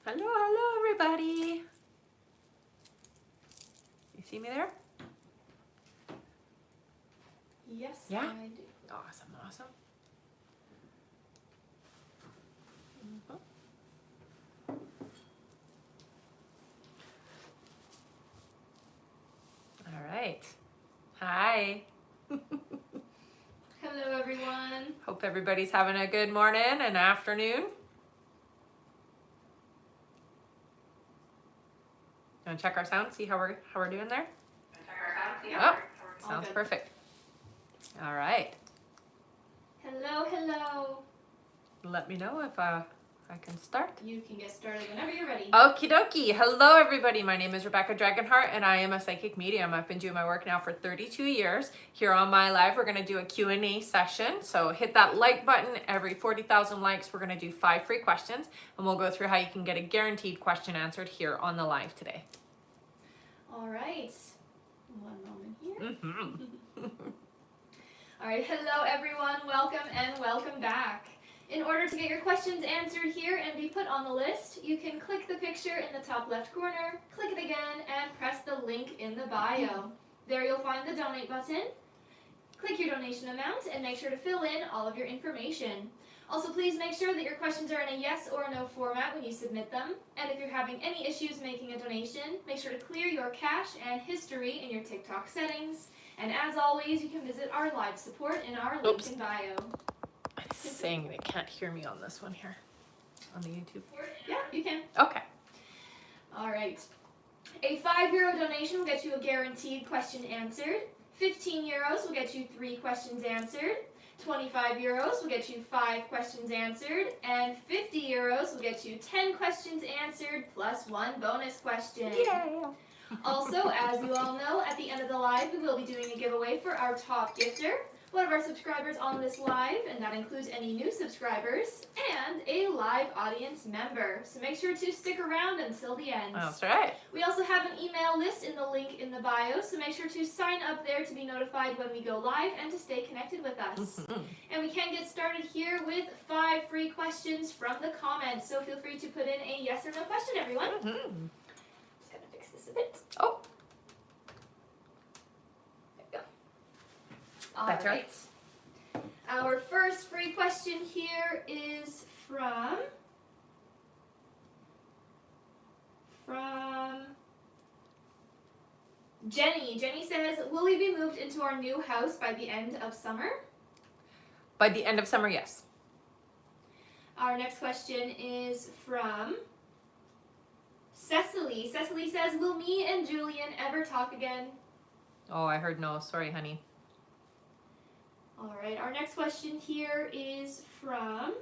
Hello, hello, everybody. You see me there? Yes, Yeah? I do. Awesome, awesome. All right. Hi. Hello, everyone. Hope everybody's having a good morning and afternoon. Want to check our sound? See how we're doing there? Oh, sounds perfect. All right. Hello, hello. Let me know if I can start. You can get started whenever you're ready. Okie dokie. Hello, everybody. My name is Rebecca Dragonheart, and I am a psychic medium. I've been doing my work now for 32 years. Here on my live, we're going to do a Q&A session. So hit that like button. Every 40,000 likes, we're going to do 5 free questions, and we'll go through how you can get a guaranteed question answered here on the live today. All right. One moment here. Mm-hmm. All right. Hello, everyone. Welcome and welcome back. In order to get your questions answered here and be put on the list, you can click the picture in the top left corner, click it again, and press the link in the bio. There you'll find the donate button. Click your donation amount and make sure to fill in all of your information. Also, please make sure that your questions are in a yes or no format when you submit them. And if you're having any issues making a donation, make sure to clear your cache and history in your TikTok settings. And as always, you can visit our live support in our link in bio. It's saying they can't hear me on this one here, on the YouTube. Yeah, you can. Okay. All right. A €5 donation will get you a guaranteed question answered. 15 euros will get you 3 questions answered. 25 euros will get you 5 questions answered. And 50 euros will get you 10 questions answered plus 1 bonus question. Yeah. Also, as you all know, at the end of the live, we will be doing a giveaway for our top gifter, one of our subscribers on this live, and that includes any new subscribers, and a live audience member. So make sure to stick around until the end. That's right. We also have an email list in the link in the bio, so make sure to sign up there to be notified when we go live and to stay connected with us. And we can get started here with 5 free questions from the comments, so feel free to put in a yes or no question, everyone. Just gonna fix this a bit. Oh. There we go. All Better. right. Our first free question here is from Jenny. Jenny says, will we be moved into our new house by the end of summer? By the end of summer, yes. Our next question is from Cecily. Cecily says, will me and Julian ever talk again? Oh, I heard no. Sorry, honey. All right, our next question here is from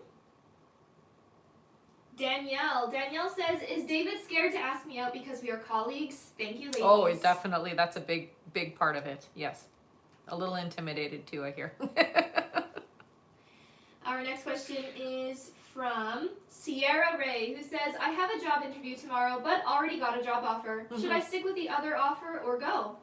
Danielle. Danielle says, is David scared to ask me out because we are colleagues? Thank you, ladies. Oh, it definitely. That's a big part of it. Yes. A little intimidated too, I hear. Our next question is from Sierra Ray, who says, I have a job interview tomorrow, but already got a job offer. Should I stick with the other offer or go?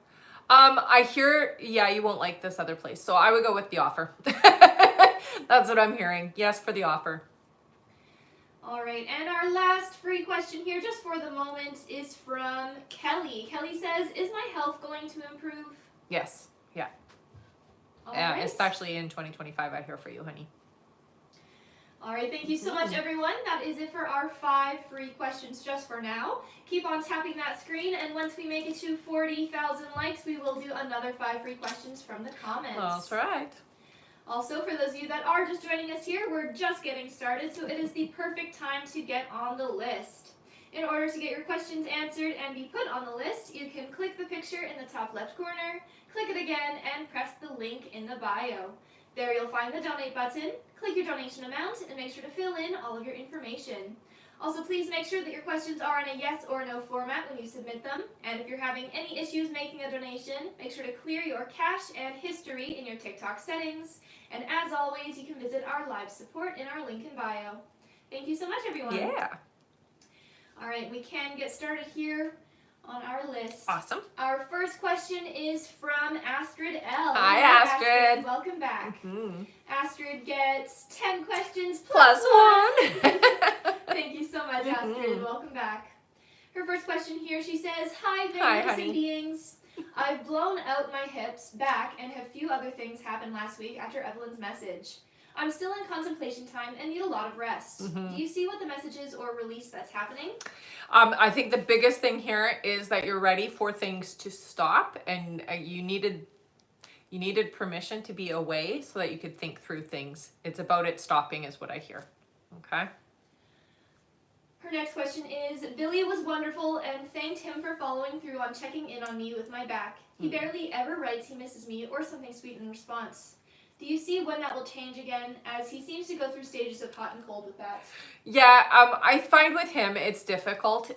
I hear, yeah, you won't like this other place. So I would go with the offer. That's what I'm hearing. Yes, for the offer. All right, and our last free question here, just for the moment, is from Kelly. Kelly says, is my health going to improve? Yes. Yeah. All right. Especially in 2025, I hear for you, honey. All right, thank you so much, everyone. That is it for our 5 free questions just for now. Keep on tapping that screen, and once we make it to 40,000 likes, we will do another 5 free questions from the comments. That's right. Also, for those of you that are just joining us here, we're just getting started, so it is the perfect time to get on the list. In order to get your questions answered and be put on the list, you can click the picture in the top left corner, click it again, and press the link in the bio. There you'll find the donate button, click your donation amount, and make sure to fill in all of your information. Also, please make sure that your questions are in a yes or no format when you submit them. And if you're having any issues making a donation, make sure to clear your cache and history in your TikTok settings. And as always, you can visit our live support in our link in bio. Thank you so much, everyone. Yeah. All right, we can get started here on our list. Awesome. Our first question is from Astrid L. Hi, Astrid. Welcome back. Astrid gets 10 questions Plus one. Thank you so much, Astrid. Mustard. Welcome back. Her first question here, she says, Hi, Hi, magnificent honey. beings. I've blown out my hips, back, and a few other things happened last week after Evelyn's message. I'm still in contemplation time and need a lot of rest. Do you see what the message is or release that's happening? I think the biggest thing here is that you're ready for things to stop, and you needed permission to be away so that you could think through things. It's about it stopping is what I hear. Okay? Her next question is, Billy was wonderful and thanked him for following through on checking in on me with my back. He barely ever writes he misses me or something sweet in response. Do you see when that will change again, as he seems to go through stages of hot and cold with that? Yeah, I find with him it's difficult.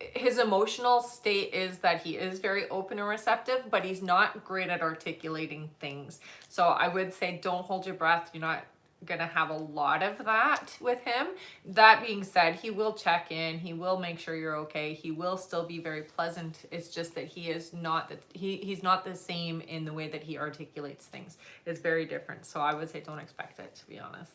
His emotional state is that he is very open and receptive, but he's not great at articulating things. So I would say don't hold your breath. You're not gonna have a lot of that with him. That being said, he will check in, he will make sure you're okay, he will still be very pleasant. It's just that he is not he's not the same in the way that he articulates things. It's very different. So I would say don't expect it, to be honest.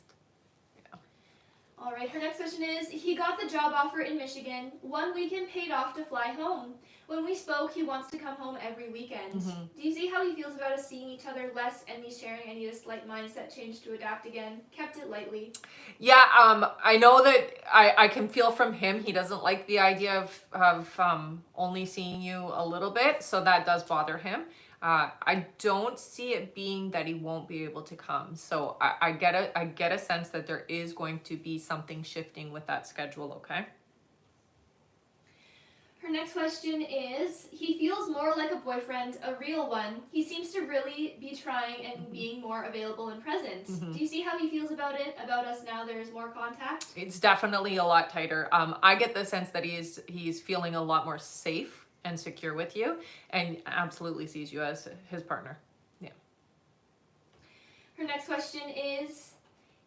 All right, her next question is, he got the job offer in Michigan, 1 weekend paid off to fly home. When we spoke, he wants to come home every weekend. Do you see how he feels about us seeing each other less and me sharing? I need a slight mindset change to adapt again. Kept it lightly. Yeah, I know that I can feel from him, he doesn't like the idea of only seeing you a little bit, so that does bother him. I don't see it being that he won't be able to come. So I get a sense that there is going to be something shifting with that schedule, okay? Her next question is, he feels more like a boyfriend, a real one. He seems to really be trying and being more available and present. Do you see how he feels about it, about us now there's more contact? It's definitely a lot tighter. I get the sense that he's feeling a lot more safe and secure with you, and absolutely sees you as his partner. Yeah. Her next question is,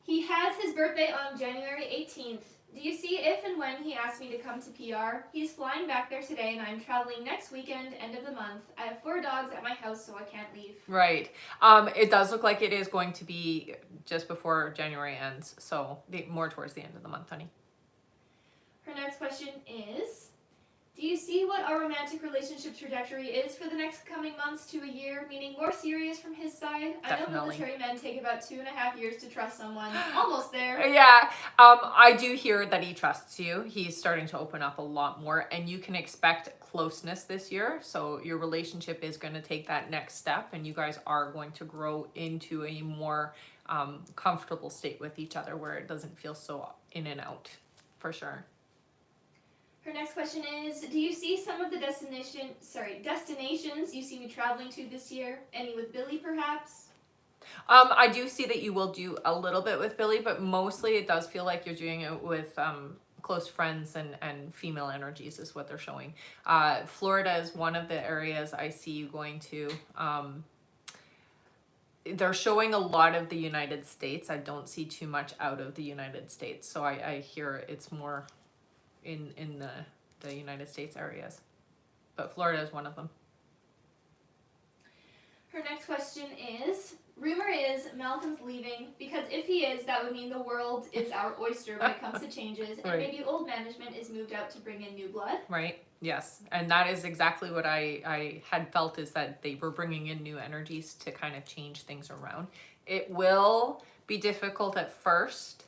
he has his birthday on January 18th. Do you see if and when he asks me to come to PR? He's flying back there today and I'm traveling next weekend, end of the month. I have 4 dogs at my house, so I can't leave. Right. It does look like it is going to be just before January ends, so more towards the end of the month, honey. Her next question is, do you see what our romantic relationship trajectory is for the next coming months to a year, meaning more serious from his side? Definitely. I know military men take about 2.5 years to trust someone. Almost there. Yeah, I do hear that he trusts you. He's starting to open up a lot more, and you can expect closeness this year. So your relationship is going to take that next step, and you guys are going to grow into a more comfortable state with each other where it doesn't feel so in and out, for sure. Her next question is, do you see some of the destinations you see me traveling to this year? Any with Billy, perhaps? I do see that you will do a little bit with Billy, but mostly it does feel like you're doing it with close friends and female energies is what they're showing. Florida is one of the areas I see you going to. They're showing a lot of the United States. I don't see too much out of the United States. So I hear it's more in the United States areas. But Florida is one of them. Her next question is, rumor is Malcolm's leaving, because if he is, that would mean the world is our oyster when it comes to changes, and maybe old management is moved out to bring in new blood. Right, yes. And that is exactly what I had felt, is that they were bringing in new energies to kind of change things around. It will be difficult at first,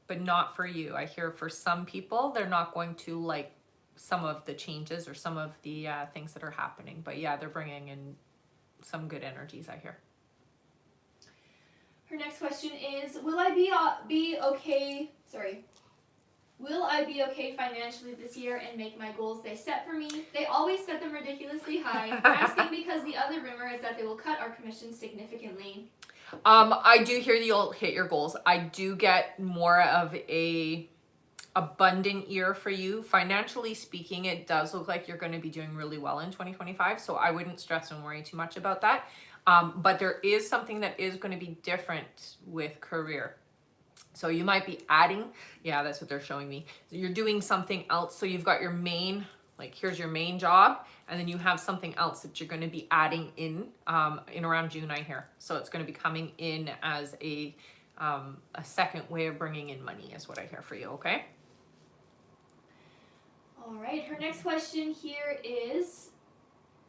but not for you. I hear for some people, they're not going to like some of the changes or some of the things that are happening. But yeah, they're bringing in some good energies, I hear. Her next question is, will I be okay? Will I be okay financially this year and make my goals they set for me? They always set them ridiculously high. I'm asking because the other rumor is that they will cut our commissions significantly. I do hear you'll hit your goals. I do get more of a abundant year for you. Financially speaking, it does look like you're going to be doing really well in 2025. So I wouldn't stress and worry too much about that. But there is something that is going to be different with career. So you might be adding, yeah, that's what they're showing me. So you're doing something else. So you've got your main, like here's your main job, and then you have something else that you're going to be adding in around June, I hear. So it's going to be coming in as a second way of bringing in money is what I hear for you, okay? All right, her next question here is,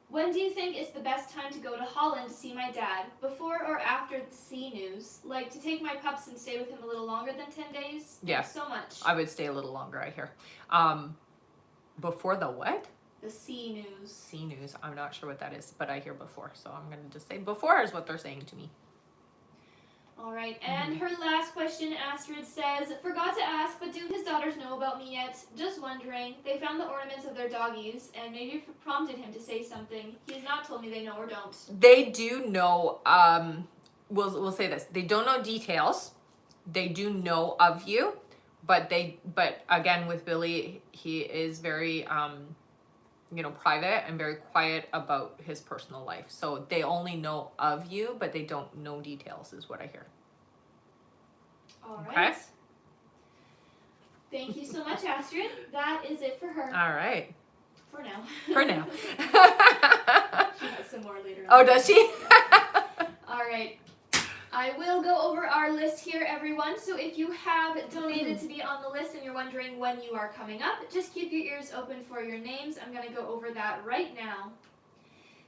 when do you think is the best time to go to Holland to see my dad? Before or after the sea news? Like to take my pups and stay with him a little longer than 10 days? Yeah. Thanks so much. I would stay a little longer, I hear. Before the what? The sea news. Sea news. I'm not sure what that is, but I hear before. So I'm going to just say before is what they're saying to me. All right, and her last question, Astrid says, forgot to ask, but do his daughters know about me yet? Just wondering. They found the ornaments of their doggies and maybe prompted him to say something. He has not told me they know or don't. They do know, we'll say this. They don't know details. They do know of you, but again, with Billy, he is very, private and very quiet about his personal life. So they only know of you, but they don't know details is what I hear. All right. Okay. Thank you so much, Astrid. That is it for her. All right. For now. For now. She has some more later on. Oh, does she? All right. I will go over our list here, everyone. So if you have donated to be on the list and you're wondering when you are coming up, just keep your ears open for your names. I'm going to go over that right now.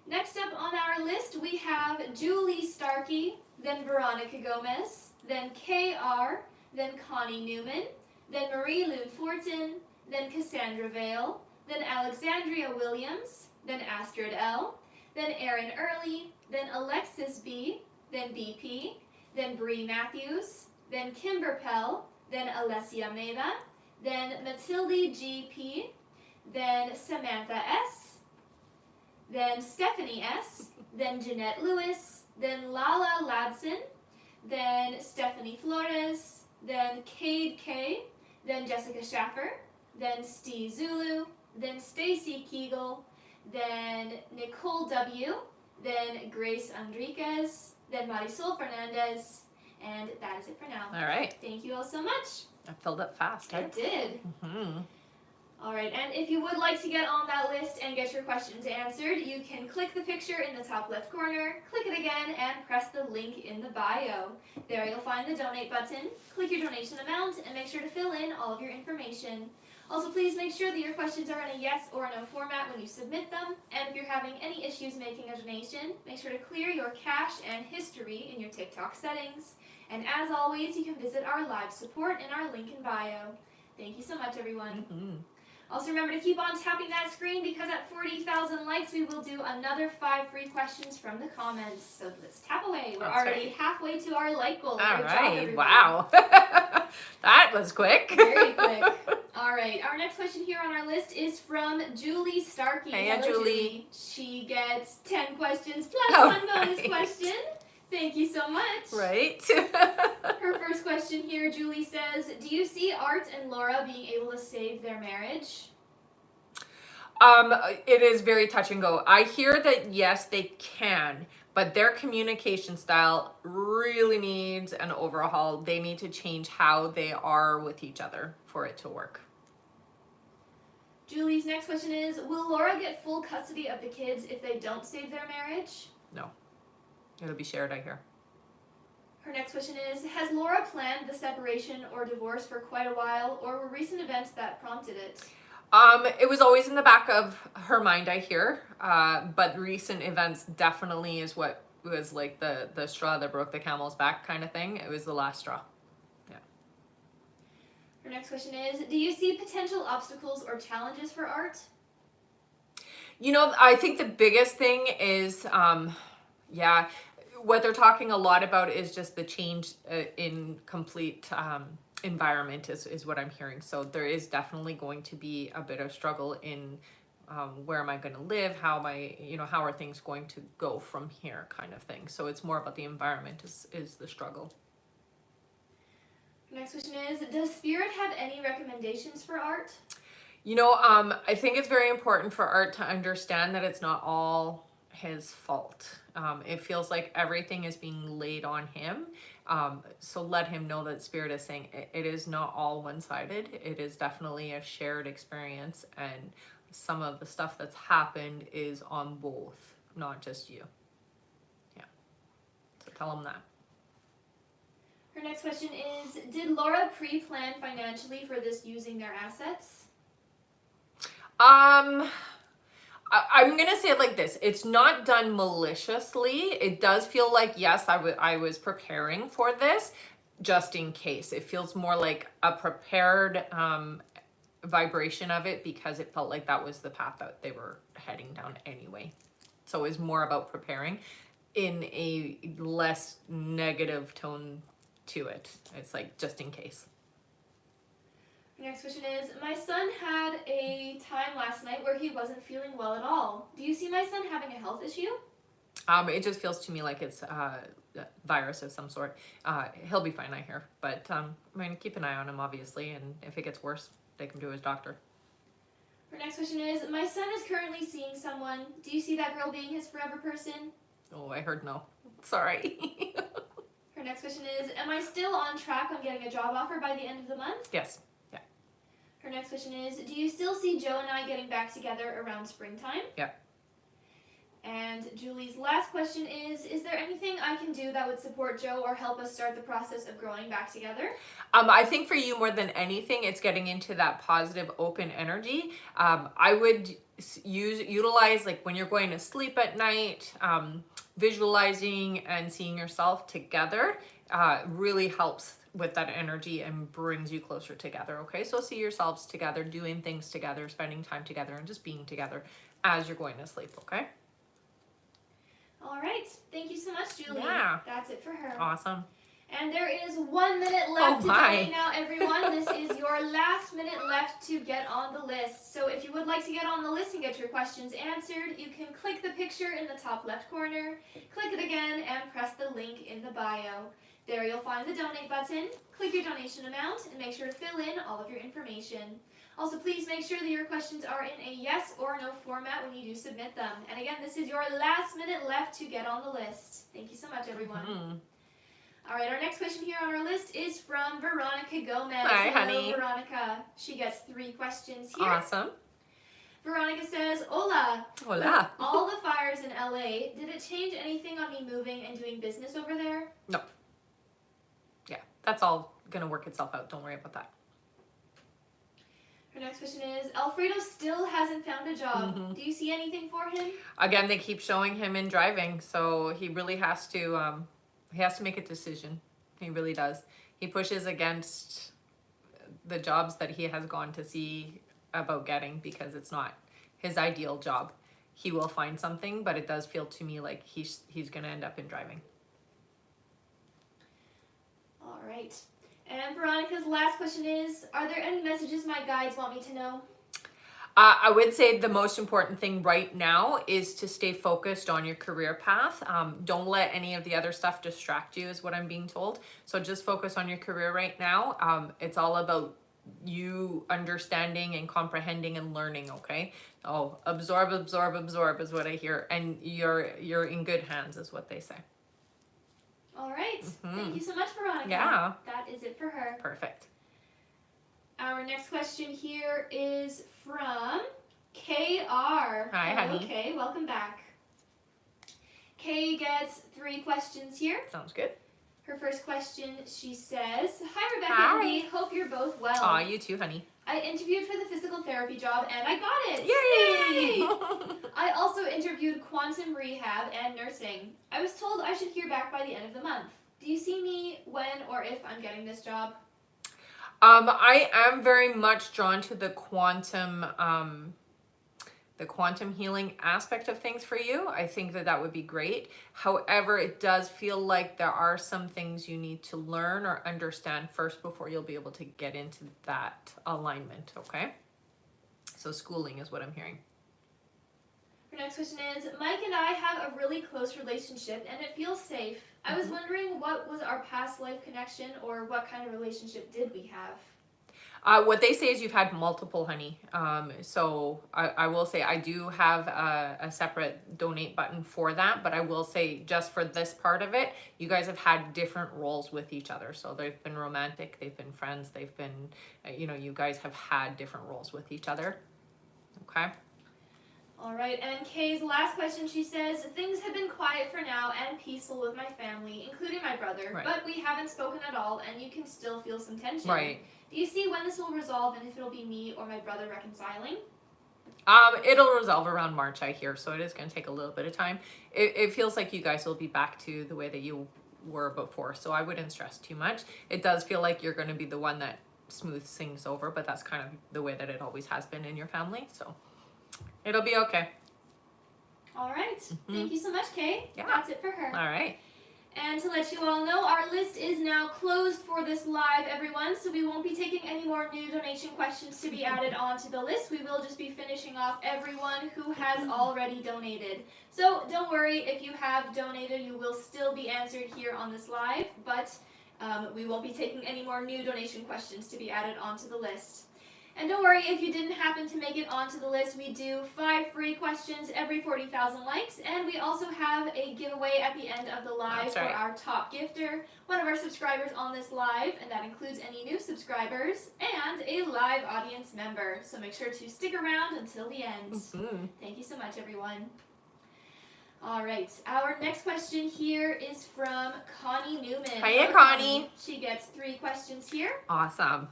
Next up on our list, we have Julie Starkey, then Veronica Gomez, then KR, then Connie Newman, then Marie Lune Fortin, then Cassandra Vale, then Alexandria Williams, then Astrid L., then Erin Early, then Alexis B., then BP, then Bree Matthews, then Kimber Pell, then Alessia Meda, then Matilde GP, then Samantha S., then Stephanie S., then Jeanette Lewis, then Lala Ladson, then Stephanie Flores, then Cade K., then Jessica Schaffer, then Steve Zulu, then Stacy Kegel, then Nicole W., then Grace Enriquez, then Marisol Fernandez, and that is it for now. All right. Thank you all so much. I filled up fast. I did. Mm-hmm. All right, and if you would like to get on that list and get your questions answered, you can click the picture in the top left corner, click it again, and press the link in the bio. There you'll find the donate button. Click your donation amount and make sure to fill in all of your information. Also, please make sure that your questions are in a yes or no format when you submit them, and if you're having any issues making a donation, make sure to clear your cache and history in your TikTok settings. And as always, you can visit our live support in our link in bio. Thank you so much, everyone. Mm-hmm. Also remember to keep on tapping that screen because at 40,000 likes, we will do another 5 free questions from the comments. So let's tap away. We're already halfway to our like goal. All Good job, right. everybody. Wow. That was quick. Very quick. All right. Our next question here on our list is from Julie Starkey. Hey, Hello, Julie. She gets 10 questions plus one bonus right. question. Thank you so much. Right. Her first question here, Julie says, do you see Art and Laura being able to save their marriage? It is very touch and go. I hear that yes, they can, but their communication style really needs an overhaul. They need to change how they are with each other for it to work. Julie's next question is, will Laura get full custody of the kids if they don't save their marriage? No. It'll be shared, I hear. Her next question is, has Laura planned the separation or divorce for quite a while, or were recent events that prompted it? It was always in the back of her mind, I hear. But recent events definitely is what was like the straw that broke the camel's back kind of thing. It was the last straw. Yeah. Her next question is, do you see potential obstacles or challenges for Art? You know, I think the biggest thing is, what they're talking a lot about is just the change in complete environment is what I'm hearing. So there is definitely going to be a bit of struggle in where am I going to live? How am I, how are things going to go from here kind of thing. So it's more about the environment is the struggle. Next question is, does Spirit have any recommendations for Art? I think it's very important for Art to understand that it's not all his fault. It feels like everything is being laid on him. So let him know that Spirit is saying it is not all one-sided. It is definitely a shared experience, and some of the stuff that's happened is on both, not just you. Yeah. So tell him that. Her next question is, did Laura pre-plan financially for this using their assets? I'm gonna say it like this. It's not done maliciously. It does feel like, yes, I was preparing for this just in case. It feels more like a prepared vibration of it because it felt like that was the path that they were heading down anyway. So it was more about preparing in a less negative tone to it. It's like just in case. Next question is, my son had a time last night where he wasn't feeling well at all. Do you see my son having a health issue? It just feels to me like it's a virus of some sort. He'll be fine, I hear. But I mean, keep an eye on him, obviously, and if it gets worse, take him to his doctor. Our next question is, my son is currently seeing someone. Do you see that girl being his forever person? Oh, I heard no. Sorry. Her next question is, am I still on track on getting a job offer by the end of the month? Yes. Yeah. Her next question is, do you still see Joe and I getting back together around springtime? Yeah. And Julie's last question is there anything I can do that would support Joe or help us start the process of growing back together? I think for you more than anything, it's getting into that positive, open energy. I would utilize, like when you're going to sleep at night, visualizing and seeing yourself together really helps with that energy and brings you closer together. Okay, so see yourselves together, doing things together, spending time together, and just being together as you're going to sleep. Okay. All right. Thank you so much, Julie. Yeah. That's it for her. Awesome. And there is 1 minute left to my. donate now, everyone. This is your last minute left to get on the list. So if you would like to get on the list and get your questions answered, you can click the picture in the top left corner, click it again, and press the link in the bio. There you'll find the donate button, click your donation amount, and make sure to fill in all of your information. Also, please make sure that your questions are in a yes or no format when you do submit them. And again, this is your last minute left to get on the list. Thank you so much, everyone. Mm-hmm. All right, our next question here on our list is from Veronica Gomez. Hi, Hello, honey. Veronica. She gets 3 questions here. Awesome. Veronica says, Hola. Hola. With all the fires in LA, did it change anything on me moving and doing business over there? No. Yeah, that's all gonna work itself out. Don't worry about that. Her next question is, Alfredo still hasn't found a job. Mm-hmm. Do you see anything for him? Again, they keep showing him in driving, so he really has to make a decision. He really does. He pushes against the jobs that he has gone to see about getting because it's not his ideal job. He will find something, but it does feel to me like he's going to end up in driving. All right. And Veronica's last question is, are there any messages my guides want me to know? I would say the most important thing right now is to stay focused on your career path. Don't let any of the other stuff distract you, is what I'm being told. So just focus on your career right now. It's all about you understanding and comprehending and learning, okay? Oh, absorb, absorb, absorb is what I hear. And you're in good hands is what they say. All right. Mm-hmm. Thank you so much, Veronica. Yeah. That is it for her. Perfect. Our next question here is from KR. Hi, honey. Okay, welcome back. Kay gets 3 questions here. Sounds good. Her first question, she says, Hi, Rebecca Hi. and Dee. Hope you're both well. Aw, you too, honey. I interviewed for the physical therapy job and I got it. Yay! I also interviewed quantum rehab and nursing. I was told I should hear back by the end of the month. Do you see me when or if I'm getting this job? I am very much drawn to the quantum healing aspect of things for you. I think that would be great. However, it does feel like there are some things you need to learn or understand first before you'll be able to get into that alignment, okay? So schooling is what I'm hearing. Her next question is, Mike and I have a really close relationship and it feels safe. I was wondering what was our past life connection or what kind of relationship did we have? What they say is you've had multiple, honey. So I will say I do have a separate donate button for that, but I will say just for this part of it, you guys have had different roles with each other. So they've been romantic, they've been friends, they've been, you guys have had different roles with each other. Okay. All right, and Kay's last question, she says, things have been quiet for now and peaceful with my family, including my brother, Right. but we haven't spoken at all and you can still feel some tension. Right. Do you see when this will resolve and if it'll be me or my brother reconciling? It'll resolve around March, I hear, so it is going to take a little bit of time. It feels like you guys will be back to the way that you were before, so I wouldn't stress too much. It does feel like you're going to be the one that smooths things over, but that's kind of the way that it always has been in your family, so it'll be okay. All right. Thank you so much, Kay. Yeah. That's it for her. All right. And to let you all know, our list is now closed for this live, everyone, so we won't be taking any more new donation questions to be added onto the list. We will just be finishing off everyone who has already donated. So don't worry, if you have donated, you will still be answered here on this live, but we won't be taking any more new donation questions to be added onto the list. And don't worry if you didn't happen to make it onto the list, we do 5 free questions every 40,000 likes, and we also have a giveaway at the end of the live for our top gifter, one of our subscribers on this live, and that includes any new subscribers, and a live audience member. So make sure to stick around until the end. Thank you so much, everyone. All right, our next question here is from Connie Newman. Hiya, Connie. She gets 3 questions here. Awesome.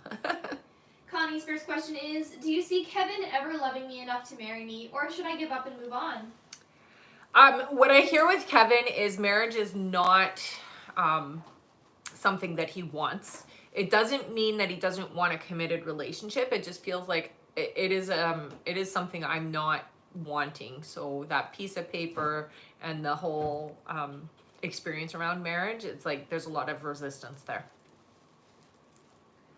Connie's first question is, do you see Kevin ever loving me enough to marry me, or should I give up and move on? What I hear with Kevin is marriage is not something that he wants. It doesn't mean that he doesn't want a committed relationship. It just feels like it is something I'm not wanting. So that piece of paper and the whole experience around marriage, it's like there's a lot of resistance there.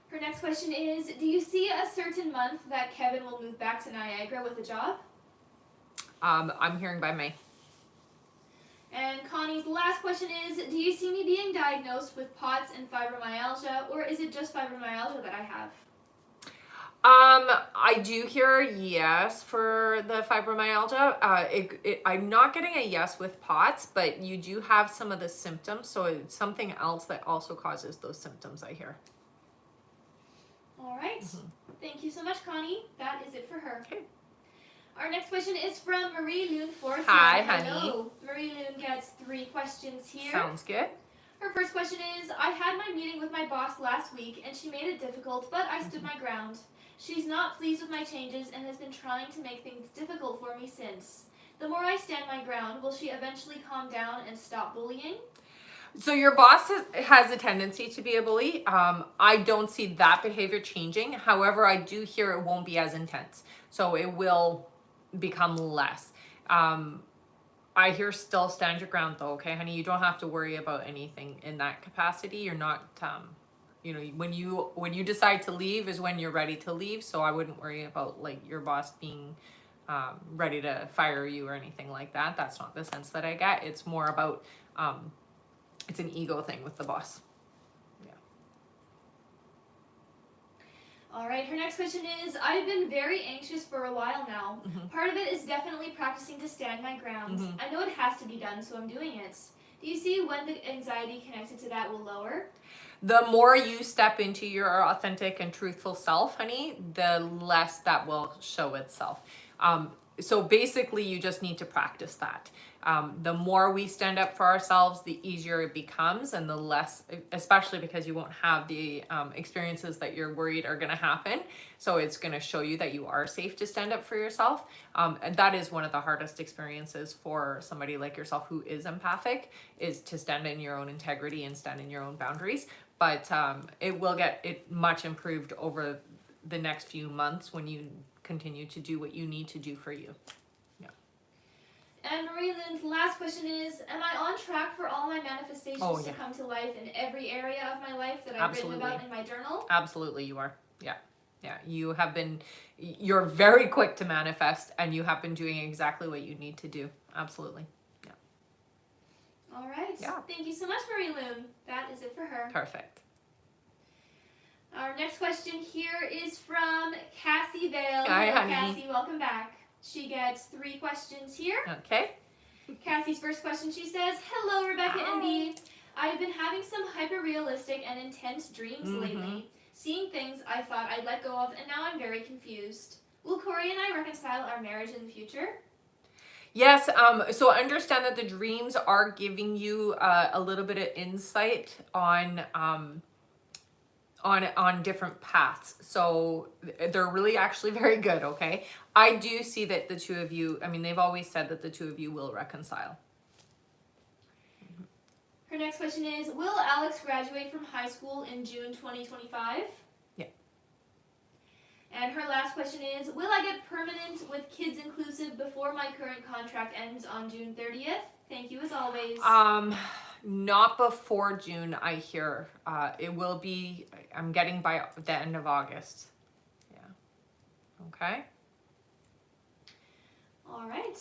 Her next question is, do you see a certain month that Kevin will move back to Niagara with a job? I'm hearing by May. And Connie's last question is, do you see me being diagnosed with POTS and fibromyalgia, or is it just fibromyalgia that I have? I do hear a yes for the fibromyalgia. I'm not getting a yes with POTS, but you do have some of the symptoms, so it's something else that also causes those symptoms, I hear. All right. Thank you so much, Connie. That is it for her. Okay. Our next question is from Marie Loon Forsyth. Hi, honey. Hello. Marie Loon gets 3 questions here. Sounds good. Her first question is, I had my meeting with my boss last week, and she made it difficult, but I stood my ground. She's not pleased with my changes and has been trying to make things difficult for me since. The more I stand my ground, will she eventually calm down and stop bullying? So your boss has a tendency to be a bully. I don't see that behavior changing. However, I do hear it won't be as intense. So it will become less. I hear still stand your ground though, okay, honey? You don't have to worry about anything in that capacity. You're not, you know, when you decide to leave is when you're ready to leave. So I wouldn't worry about like your boss being ready to fire you or anything like that. That's not the sense that I get. It's more about, it's an ego thing with the boss. Yeah. All right, her next question is, I've been very anxious for a while now. Part of it is definitely practicing to stand my ground. I know it has to be done, so I'm doing it. Do you see when the anxiety connected to that will lower? The more you step into your authentic and truthful self, honey, the less that will show itself. So basically, you just need to practice that. The more we stand up for ourselves, the easier it becomes, and the less, especially because you won't have the experiences that you're worried are going to happen. So it's going to show you that you are safe to stand up for yourself. And that is one of the hardest experiences for somebody like yourself who is empathic, is to stand in your own integrity and stand in your own boundaries. But it will get much improved over the next few months when you continue to do what you need to do for you. Yeah. And Marie Lynn's last question is, am I on track for all my manifestations to come to life in every area of my life that I've written about in my journal? Absolutely, you are. Yeah. Yeah. You're very quick to manifest, and you have been doing exactly what you need to do. Absolutely. Yeah. All right. Yeah. Thank you so much, Marie Loon. That is it for her. Perfect. Our next question here is from Cassie Vale. Hi, Hello, honey. Cassie, welcome back. She gets 3 questions here. Okay. Cassie's first question, she says, hello, Rebecca and Bea. I've been having some hyper-realistic and intense dreams lately. Seeing things I thought I'd let go of, and now I'm very confused. Will Corey and I reconcile our marriage in the future? Yes, so understand that the dreams are giving you a little bit of insight on different paths. So they're really actually very good, okay? I do see that the two of you, I mean, they've always said that the two of you will reconcile. Her next question is, will Alex graduate from high school in June 2025? Yeah. And her last question is, will I get permanent with Kids Inclusive before my current contract ends on June 30th? Thank you as always. Not before June, I hear. It will be, I'm getting by the end of August. Yeah. Okay. All right.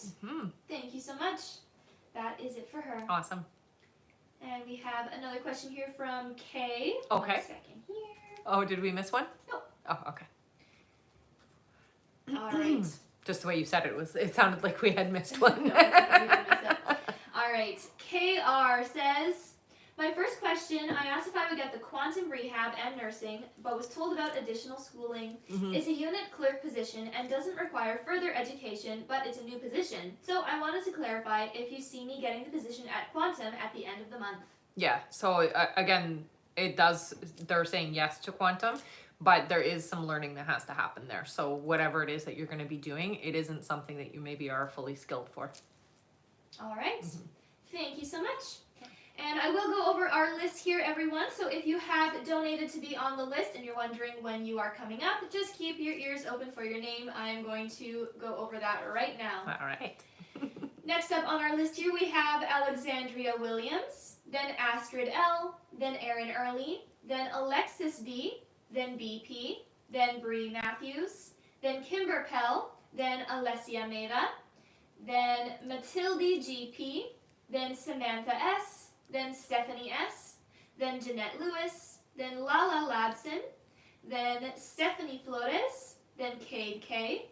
Thank you so much. That is it for her. Awesome. And we have another question here from Kay. Okay. 1 second here. Oh, did we miss one? No. Oh, okay. All right. Just the way you said it, it sounded like we had missed one. No, we didn't miss it. All right. KR says, my first question, I asked if I would get the quantum rehab and nursing, but was told about additional schooling. It's a unit clerk position and doesn't require further education, but it's a new position. So I wanted to clarify if you see me getting the position at quantum at the end of the month. Yeah, so again, they're saying yes to quantum, but there is some learning that has to happen there. So whatever it is that you're going to be doing, it isn't something that you maybe are fully skilled for. All right. Thank you so much. And I will go over our list here, everyone. So if you have donated to be on the list and you're wondering when you are coming up, just keep your ears open for your name. I am going to go over that right now. All right. Next up on our list here, we have Alexandria Williams, then Astrid L, then Erin Early, then Alexis B, then BP, then Bree Matthews, then Kimber Pell, then Alessia Meda, then Matilde GP, then Samantha S, then Stephanie S, then Jeanette Lewis, then Lala Ladson, then Stephanie Flores, then Cade K,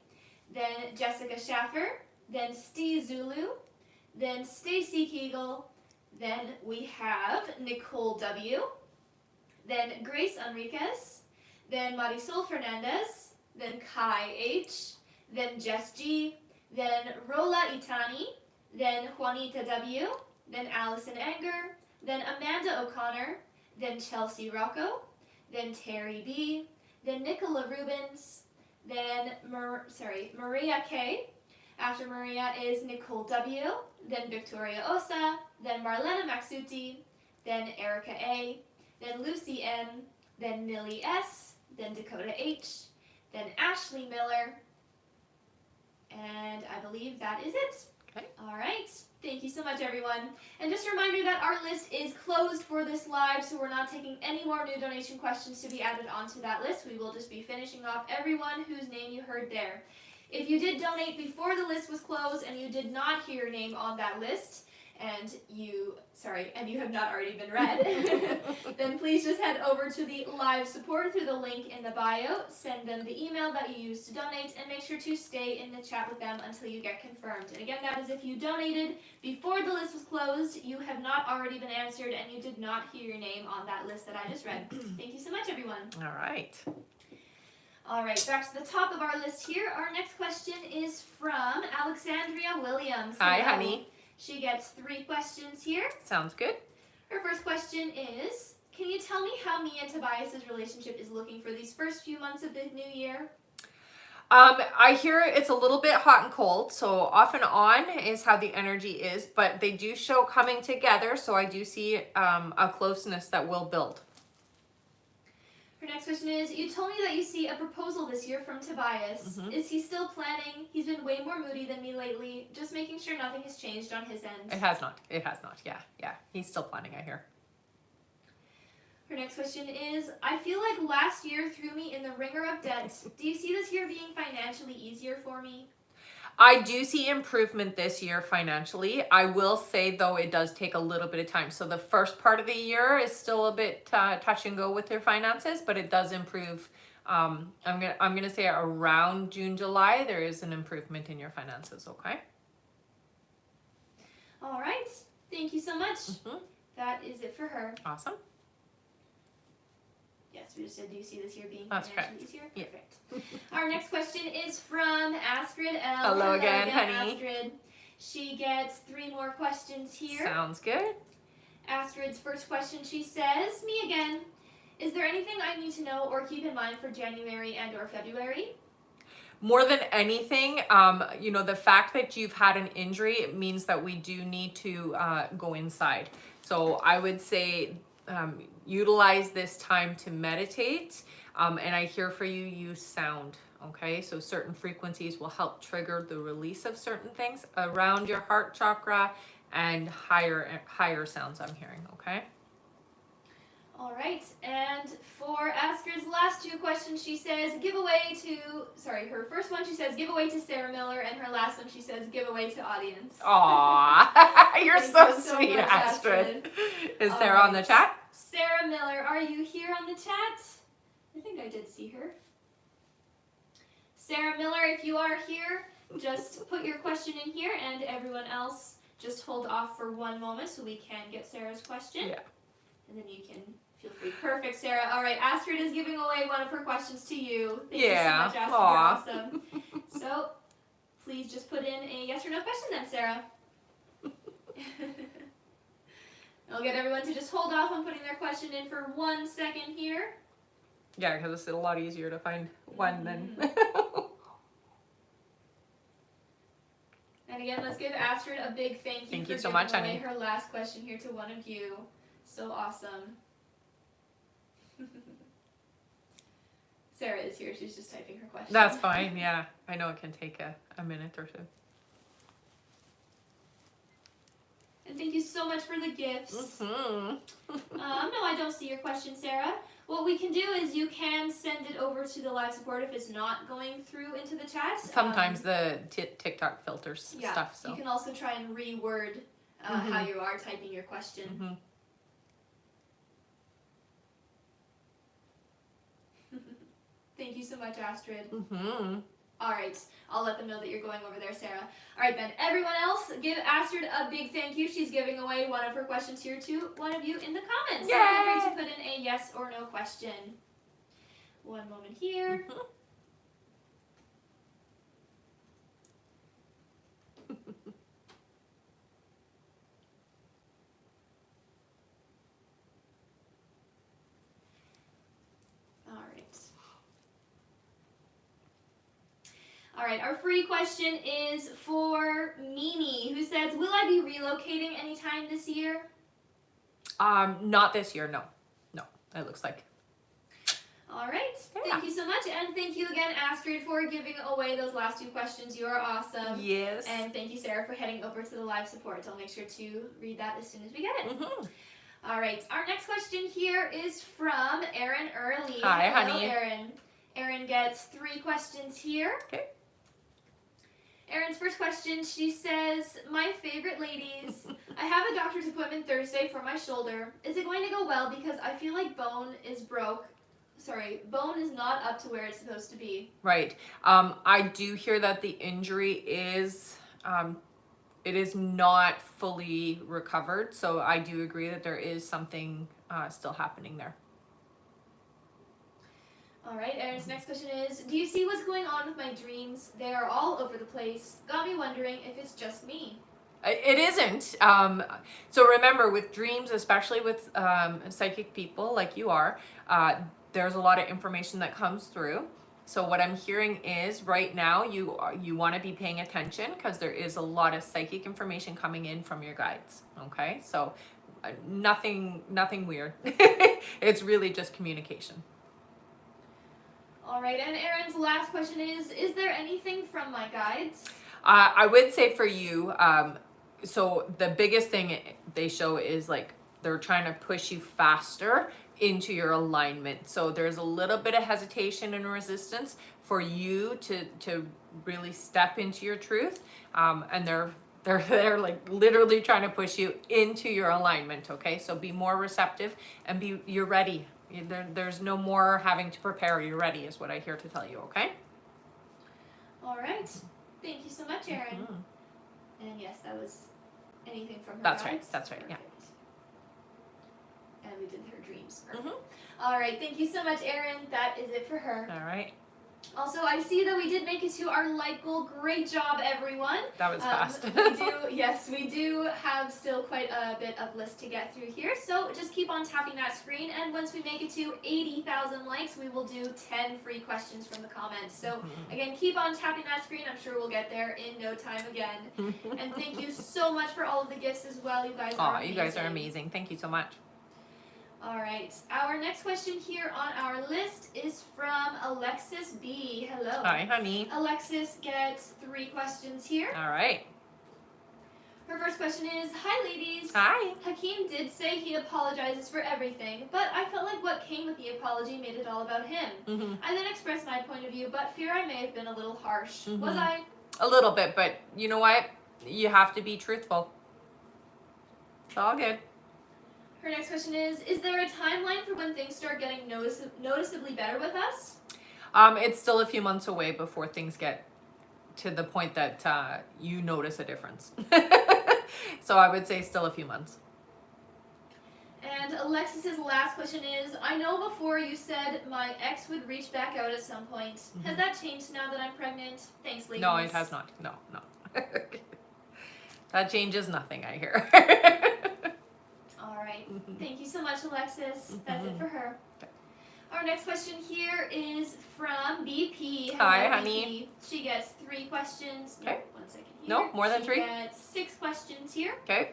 then Jessica Schaffer, then Steve Zulu, then Stacy Kegel, then we have Nicole W, then Grace Enriquez, then Marisol Fernandez, then Kai H, then Jess G, then Rola Itani, then Juanita W, then Allison Anger, then Amanda O'Connor, then Chelsea Rocco, then Terry B, then Nicola Rubens, then Maria K. After Maria is Nicole W, then Victoria Osa, then Marlena Maxuti, then Erica A, then Lucy N, then Millie S, then Dakota H, then Ashley Miller, and I believe that is it. Okay. All right. Thank you so much, everyone. And just a reminder that our list is closed for this live, so we're not taking any more new donation questions to be added onto that list. We will just be finishing off everyone whose name you heard there. If you did donate before the list was closed and you did not hear your name on that list, and you have not already been read, then please just head over to the live support through the link in the bio, send them the email that you used to donate, and make sure to stay in the chat with them until you get confirmed. And again, that is if you donated before the list was closed, you have not already been answered, and you did not hear your name on that list that I just read. Thank you so much, everyone. All right. All right, back to the top of our list here. Our next question is from Alexandria Williams. Hi, Hello. honey. She gets 3 questions here. Sounds good. Her first question is, can you tell me how me and Tobias's relationship is looking for these first few months of the new year? I hear it's a little bit hot and cold, so off and on is how the energy is, but they do show coming together, so I do see a closeness that will build. Her next question is, you told me that you see a proposal this year from Tobias. Is he still planning? He's been way more moody than me lately. Just making sure nothing has changed on his end. It has not. It has not. Yeah. He's still planning, I hear. Her next question is, I feel like last year threw me in the ringer of debt. Do you see this year being financially easier for me? I do see improvement this year financially. I will say, though, it does take a little bit of time. So the first part of the year is still a bit touch and go with your finances, but it does improve. I'm gonna say around June, July, there is an improvement in your finances. Okay. All right. Thank you so much. That is it for her. Awesome. Yes, we just said, do you see this year being That's financially easier? Yeah. Perfect. Our next question is from Astrid L. Hello again, honey. Astrid. She gets 3 more questions here. Sounds good. Astrid's first question, she says, me again. Is there anything I need to know or keep in mind for January and or February? More than anything, you know, the fact that you've had an injury, it means that we do need to go inside. So I would say utilize this time to meditate. And I hear for you, use sound. Okay, so certain frequencies will help trigger the release of certain things around your heart chakra and higher sounds I'm hearing. Okay. All right, and for Asker's last two questions, she says her first one she says give away to Sarah Miller, and her last one she says give away to audience. Aw, you're so you so sweet, much, Astrid. Is All Sarah on the right. chat? Sarah Miller, are you here on the chat? I think I did see her. Sarah Miller, if you are here, just put your question in here, and everyone else just hold off for one moment so we can get Sarah's question. Yeah. And then you can feel free. Perfect, Sarah. All right, Astrid is giving away one of her questions to you. Thank you so much, Astrid. Aw. You're awesome. So, please just put in a yes or no question then, Sarah. I'll get everyone to just hold off on putting their question in for 1 second here. Yeah, because it's a lot easier to find one than. And again, let's give Astrid a big thank you Thank for you so giving much, away honey. her last question here to one of you. So awesome. Sarah is here. She's just typing her question. That's fine. Yeah, I know it can take a minute or two. And thank you so much for the gifts. Mm-hmm. No, I don't see your question, Sarah. What we can do is you can send it over to the live support if it's not going through into the chat. Sometimes the TikTok filters yeah, stuff. So you can also try and reword how you are typing your question. Mm-hmm. Thank you so much, Astrid. Mm-hmm. All right, I'll let them know that you're going over there, Sarah. All right, then, everyone else, give Astrid a big thank you. She's giving away one of her questions here to one of you in the comments. So feel free to put in a yes or no question. One moment here. Mm-hmm. All right, our free question is for Mimi, who says, will I be relocating anytime this year? Not this year, no. No, it looks like. All right, Yeah. Thank you so much. And thank you again, Astrid, for giving away those last two questions. You are awesome. Yes. And thank you, Sarah, for heading over to the live support. I'll make sure to read that as soon as we get it. Mm-hmm. All right, our next question here is from Erin Early. Hi, Hello, honey. Erin. Erin gets 3 questions here. Okay. Erin's first question, she says, my favorite ladies, I have a doctor's appointment Thursday for my shoulder. Is it going to go well because I feel like bone is not up to where it's supposed to be. Right. I do hear that the injury is, it is not fully recovered. So I do agree that there is something still happening there. All right, Erin's next question is, do you see what's going on with my dreams? They are all over the place. Got me wondering if it's just me. It isn't. So remember, with dreams, especially with psychic people like you are, there's a lot of information that comes through. So what I'm hearing is right now you want to be paying attention because there is a lot of psychic information coming in from your guides. Okay, so nothing weird. It's really just communication. All right, and Erin's last question is there anything from my guides? I would say for you, so the biggest thing they show is like they're trying to push you faster into your alignment. So there's a little bit of hesitation and resistance for you to really step into your truth. And they're like literally trying to push you into your alignment. Okay, so be more receptive and you're ready. There's no more having to prepare. You're ready is what I hear to tell you. Okay. All right. Thank you so much, Erin. Mm-hmm. And yes, that was anything from her That's guides. right. That's right. Yeah. Perfect. And we did her dreams. Perfect. Mm-hmm. All right. Thank you so much, Erin. That is it for her. All right. Also, I see that we did make it to our like goal. Great job, everyone. That was fast. Yes, we do have still quite a bit of list to get through here. So just keep on tapping that screen, and once we make it to 80,000 likes, we will do 10 free questions from the comments. So again, keep on tapping that screen. I'm sure we'll get there in no time again. And thank you so much for all of the gifts as well. You guys are amazing. You guys are amazing. Thank you so much. All right, our next question here on our list is from Alexis B. Hello. Hi, honey. Alexis gets 3 questions here. All right. Her first question is, hi ladies. Hi. Hakeem did say he apologizes for everything, but I felt like what came with the apology made it all about him. I then expressed my point of view, but fear I may have been a little harsh. Was I? A little bit, but you know what? You have to be truthful. It's all good. Her next question is there a timeline for when things start getting noticeably better with us? It's still a few months away before things get to the point that you notice a difference. So I would say still a few months. And Alexis's last question is, I know before you said my ex would reach back out at some point. Has that changed now that I'm pregnant? Thanks, ladies. No, it has not. No. That changes nothing, I hear. Alright. Thank you so much, Alexis. That's it for her. Our next question here is from BP. Hello, hi, honey. BP. She gets 3 questions. Okay. No, 1 second here. No, more than 3? She gets 6 questions here. Okay.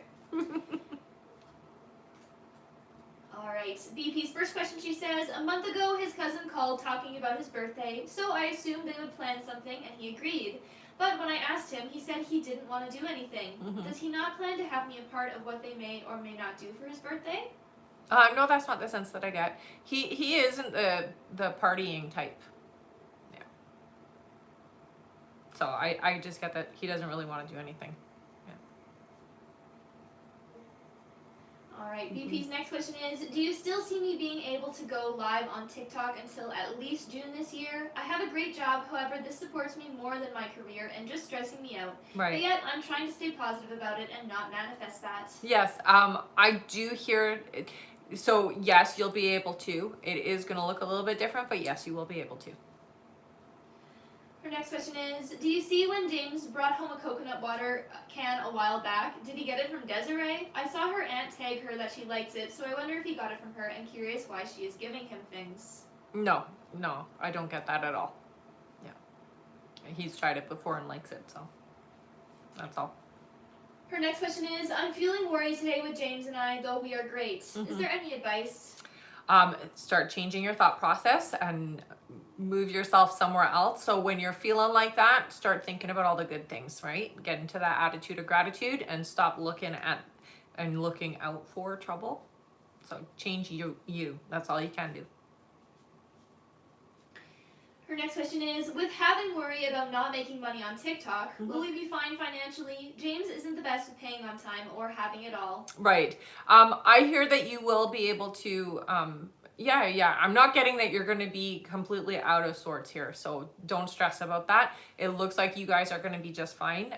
Alright, BP's first question, she says, a month ago his cousin called talking about his birthday, so I assumed they would plan something and he agreed. But when I asked him, he said he didn't want to do anything. Does he not plan to have me a part of what they may or may not do for his birthday? No, that's not the sense that I get. He isn't the partying type. Yeah. So I just get that he doesn't really want to do anything. Alright, BP's next question is, do you still see me being able to go live on TikTok until at least June this year? I have a great job, however, this supports me more than my career and just stressing me out. Right. But yet, I'm trying to stay positive about it and not manifest that. Yes, I do hear, so yes, you'll be able to. It is going to look a little bit different, but yes, you will be able to. Her next question is, do you see when James brought home a coconut water can a while back? Did he get it from Desiree? I saw her aunt tag her that she likes it, so I wonder if he got it from her and curious why she is giving him things. No, I don't get that at all. Yeah. He's tried it before and likes it, so that's all. Her next question is, I'm feeling worried today with James and I, though we are great. Is there any advice? Start changing your thought process and move yourself somewhere else. So when you're feeling like that, start thinking about all the good things, right? Get into that attitude of gratitude and stop looking at and looking out for trouble. So change you. That's all you can do. Her next question is, with having worry about not making money on TikTok, will we be fine financially? James isn't the best with paying on time or having it all. Right. I hear that you will be able to, yeah. I'm not getting that you're going to be completely out of sorts here. So don't stress about that. It looks like you guys are going to be just fine.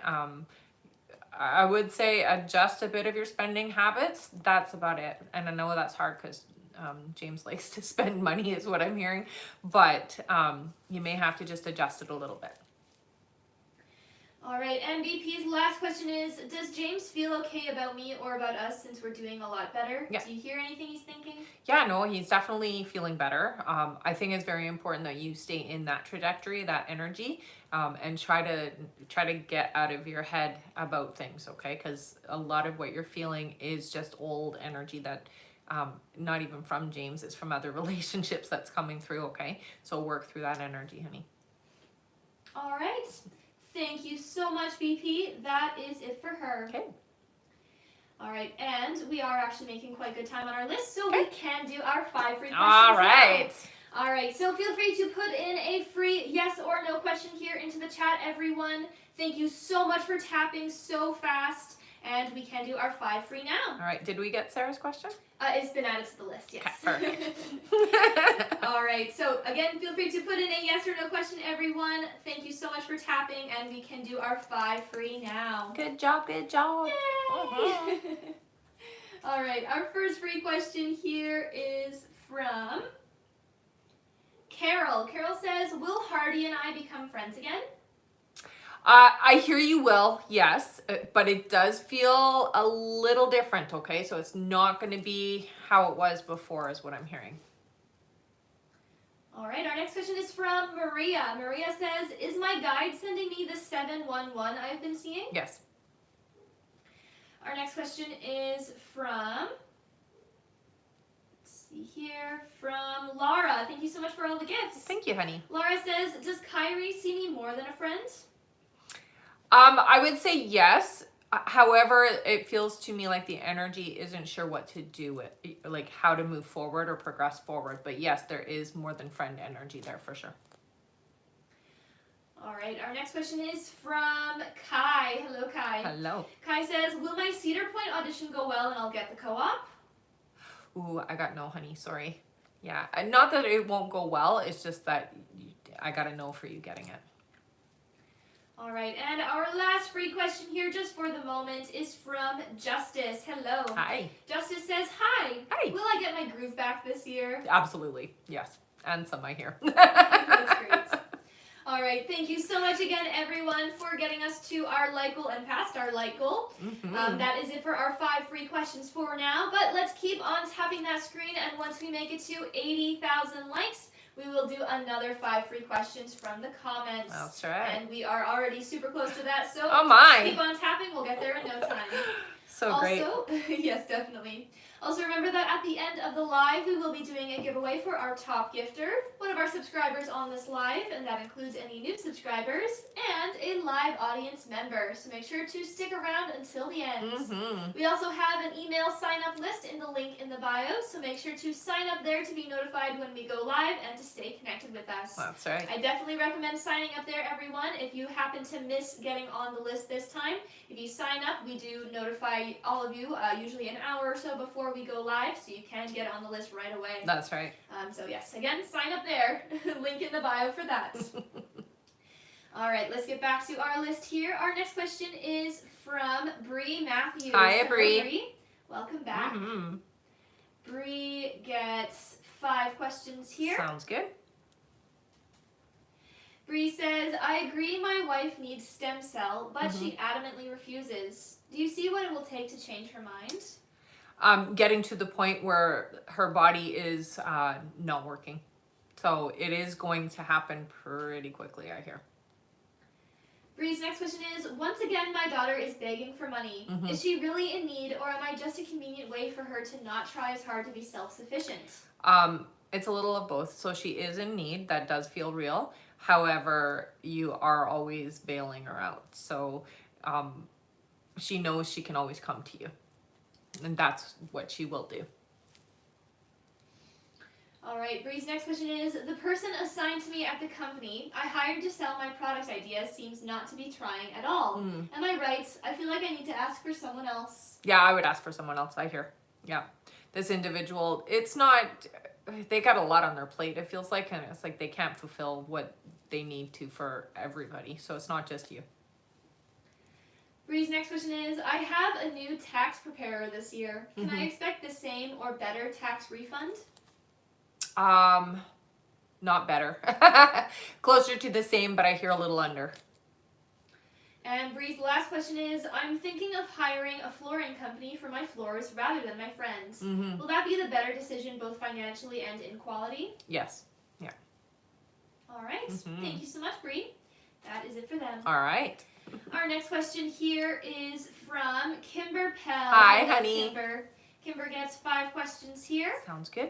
I would say adjust a bit of your spending habits. That's about it. And I know that's hard because James likes to spend money is what I'm hearing, but you may have to just adjust it a little bit. All right, MVP's last question is, does James feel okay about me or about us since we're doing a lot better? Yeah. Do you hear anything he's thinking? Yeah, no, he's definitely feeling better. I think it's very important that you stay in that trajectory, that energy, and try to get out of your head about things, okay? Because a lot of what you're feeling is just old energy that not even from James, it's from other relationships that's coming through, okay? So work through that energy, honey. All right. Thank you so much, BP. That is it for her. Okay. All right, and we are actually making quite good time on our list, so Okay. we can do our 5 free questions. All right. Now. All right, so feel free to put in a free yes or no question here into the chat, everyone. Thank you so much for tapping so fast, and we can do our 5 free now. All right, did we get Sarah's question? It's been added to the list, yes. Okay, perfect. All right, so again, feel free to put in a yes or no question, everyone. Thank you so much for tapping, and we can do our 5 free now. Good job, good job. Yay! All right, our first free question here is from Carol. Carol says, will Hardy and I become friends again? I hear you will, yes, but it does feel a little different, okay? So it's not going to be how it was before is what I'm hearing. All right, our next question is from Maria. Maria says, is my guide sending me the 711 I've been seeing? Yes. Our next question is from, let's see here, from Laura. Thank you so much for all the gifts. Thank you, honey. Laura says, does Kyrie see me more than a friend? I would say yes. However, it feels to me like the energy isn't sure what to do with, like how to move forward or progress forward. But yes, there is more than friend energy there for sure. All right, our next question is from Kai. Hello, Kai. Hello. Kai says, will my Cedar Point audition go well and I'll get the co-op? Ooh, I got no, honey. Sorry. Yeah, not that it won't go well. It's just that I got a no for you getting it. All right, and our last free question here, just for the moment, is from Justice. Hello. Hi. Justice says, hi. Hi. Will I get my groove back this year? Absolutely. Yes. And some I hear. That's great. All right, thank you so much again, everyone, for getting us to our like goal and past our like goal. That is it for our 5 free questions for now, but let's keep on tapping that screen, and once we make it to 80,000 likes, we will do another 5 free questions from the comments. That's right. And we are already super close to that, so Oh my. keep on tapping. We'll get there in no time. So great. Also, yes, definitely. Also remember that at the end of the live, we will be doing a giveaway for our top gifter, one of our subscribers on this live, and that includes any new subscribers, and a live audience member. So make sure to stick around until the end. We also have an email sign-up list in the link in the bio, so make sure to sign up there to be notified when we go live and to stay connected with us. That's right. I definitely recommend signing up there, everyone. If you happen to miss getting on the list this time, if you sign up, we do notify all of you usually an hour or so before we go live, so you can get on the list right away. That's right. So yes, again, sign up there. Link in the bio for that. All right, let's get back to our list here. Our next question is from Bree Matthews. Hi, Hello, Bree. Welcome back. Bree gets 5 questions here. Sounds good. Bree says, I agree my wife needs stem cell, but she adamantly refuses. Do you see what it will take to change her mind? Getting to the point where her body is not working. So it is going to happen pretty quickly, I hear. Bree's next question is, once again, my daughter is begging for money. Is she really in need, or am I just a convenient way for her to not try as hard to be self-sufficient? It's a little of both. So she is in need. That does feel real. However, you are always bailing her out. So she knows she can always come to you. And that's what she will do. All right, Bree's next question is, the person assigned to me at the company I hired to sell my product idea seems not to be trying at all. Am I right? I feel like I need to ask for someone else. Yeah, I would ask for someone else, I hear. Yeah. This individual, it's not, they got a lot on their plate, it feels like, and it's like they can't fulfill what they need to for everybody. So it's not just you. Bree's next question is, I have a new tax preparer this year. Can I expect the same or better tax refund? Not better. Closer to the same, but I hear a little under. And Bree's last question is, I'm thinking of hiring a flooring company for my floors rather than my friends. Will that be the better decision both financially and in quality? Yes. Yeah. All right. Thank you so much, Bree. That is it for them. All right. Our next question here is from Kimber Pell. Hi, honey. Kimber gets 5 questions here. Sounds good.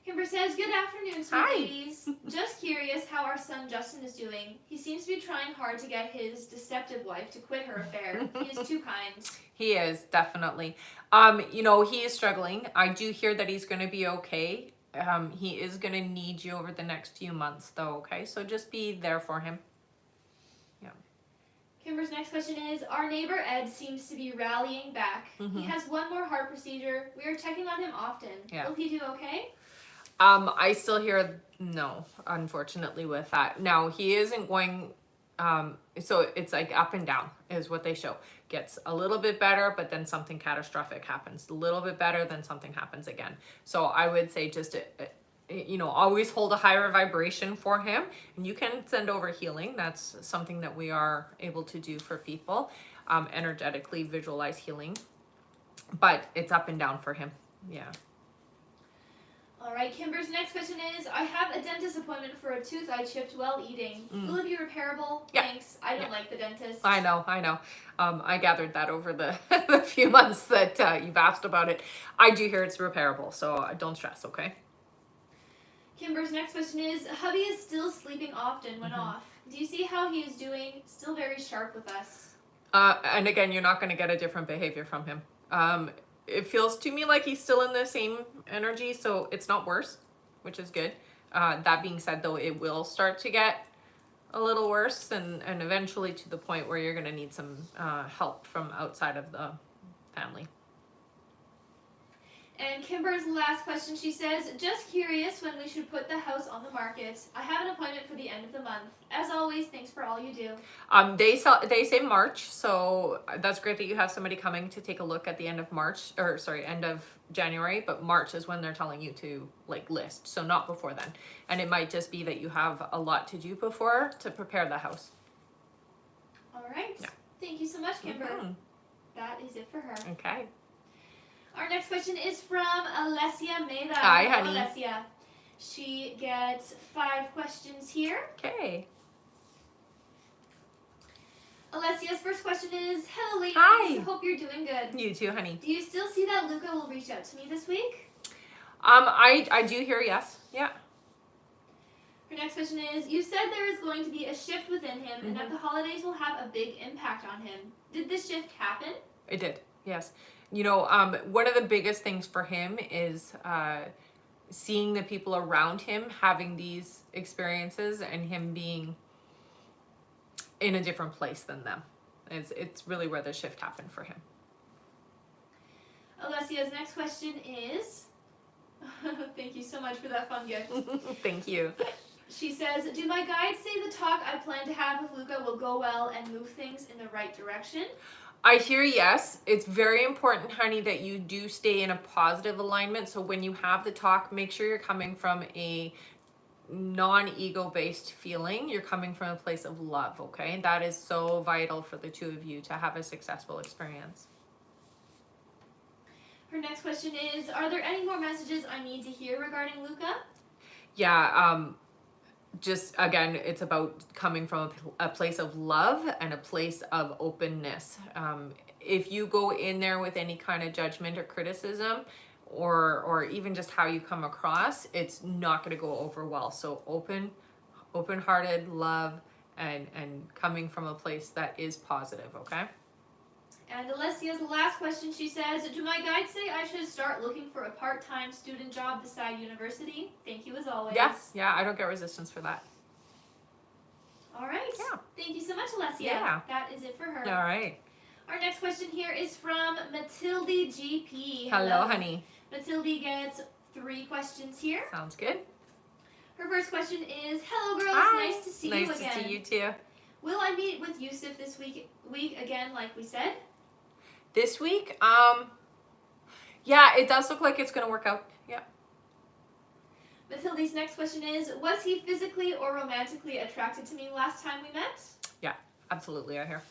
Kimber says, good afternoon, sweet ladies. Just curious how our son Justin is doing. He seems to be trying hard to get his deceptive wife to quit her affair. He is too kind. He is, definitely. You know, he is struggling. I do hear that he's going to be okay. He is going to need you over the next few months, though, okay? So just be there for him. Yeah. Kimber's next question is, our neighbor Ed seems to be rallying back. He has one more heart procedure. We are checking on him often. Will he do okay? I still hear no, unfortunately, with that. Now, he isn't going, so it's like up and down is what they show. Gets a little bit better, but then something catastrophic happens. A little bit better, then something happens again. So I would say just you know, always hold a higher vibration for him. And you can send over healing. That's something that we are able to do for people. Energetically visualize healing. But it's up and down for him. Yeah. All right, Kimber's next question is, I have a dentist appointment for a tooth I chipped while eating. Will it be repairable? Yeah. Thanks. I don't like the dentist. I know. I gathered that over the, the few months that you've asked about it. I do hear it's repairable, so don't stress, okay? Kimber's next question is, hubby is still sleeping often when off. Do you see how he is doing? Still very sharp with us. And again, you're not going to get a different behavior from him. It feels to me like he's still in the same energy, so it's not worse, which is good. That being said, though, it will start to get a little worse and eventually to the point where you're going to need some help from outside of the family. And Kimber's last question, she says, just curious when we should put the house on the market. I have an appointment for the end of the month. As always, thanks for all you do. They say March, so that's great that you have somebody coming to take a look at the end of March, or sorry, end of January, but March is when they're telling you to like list, so not before then. And it might just be that you have a lot to do before to prepare the house. All right. Yeah. Thank you so much, Kimber. That is it for her. Okay. Our next question is from Alessia Meda. Hi, honey. Alessia. She gets 5 questions here. Okay. Alessia's first question is, hello ladies. Hi. Hope you're doing good. You too, honey. Do you still see that Luca will reach out to me this week? I do hear yes. Yeah. Her next question is, you said there is going to be a shift within him and that the holidays will have a big impact on him. Did this shift happen? It did. Yes. You know, one of the biggest things for him is seeing the people around him having these experiences and him being in a different place than them. It's really where the shift happened for him. Alessia's next question is, thank you so much for that fun gift. Thank you. She says, do my guides say the talk I plan to have with Luca will go well and move things in the right direction? I hear yes. It's very important, honey, that you do stay in a positive alignment. So when you have the talk, make sure you're coming from a non-ego based feeling. You're coming from a place of love, okay? That is so vital for the two of you to have a successful experience. Her next question is, are there any more messages I need to hear regarding Luca? Yeah, just again, it's about coming from a place of love and a place of openness. If you go in there with any kind of judgment or criticism, or even just how you come across, it's not going to go over well. So open-hearted love and coming from a place that is positive, okay? And Alessia's last question, she says, do my guides say I should start looking for a part-time student job beside university? Thank you as always. Yes, yeah, I don't get resistance for that. All right. Yeah. Thank you so much, Alessia. Yeah. That is it for her. All right. Our next question here is from Matilde GP. Hello, honey. Matilde gets 3 questions here. Sounds good. Her first question is, hello girls, Hi. nice to see you again. Nice to see you too. Will I meet with Yusuf this week again like we said? This week, yeah, it does look like it's going to work out. Yeah. Matilde's next question is, was he physically or romantically attracted to me last time we met? Yeah, absolutely, I hear.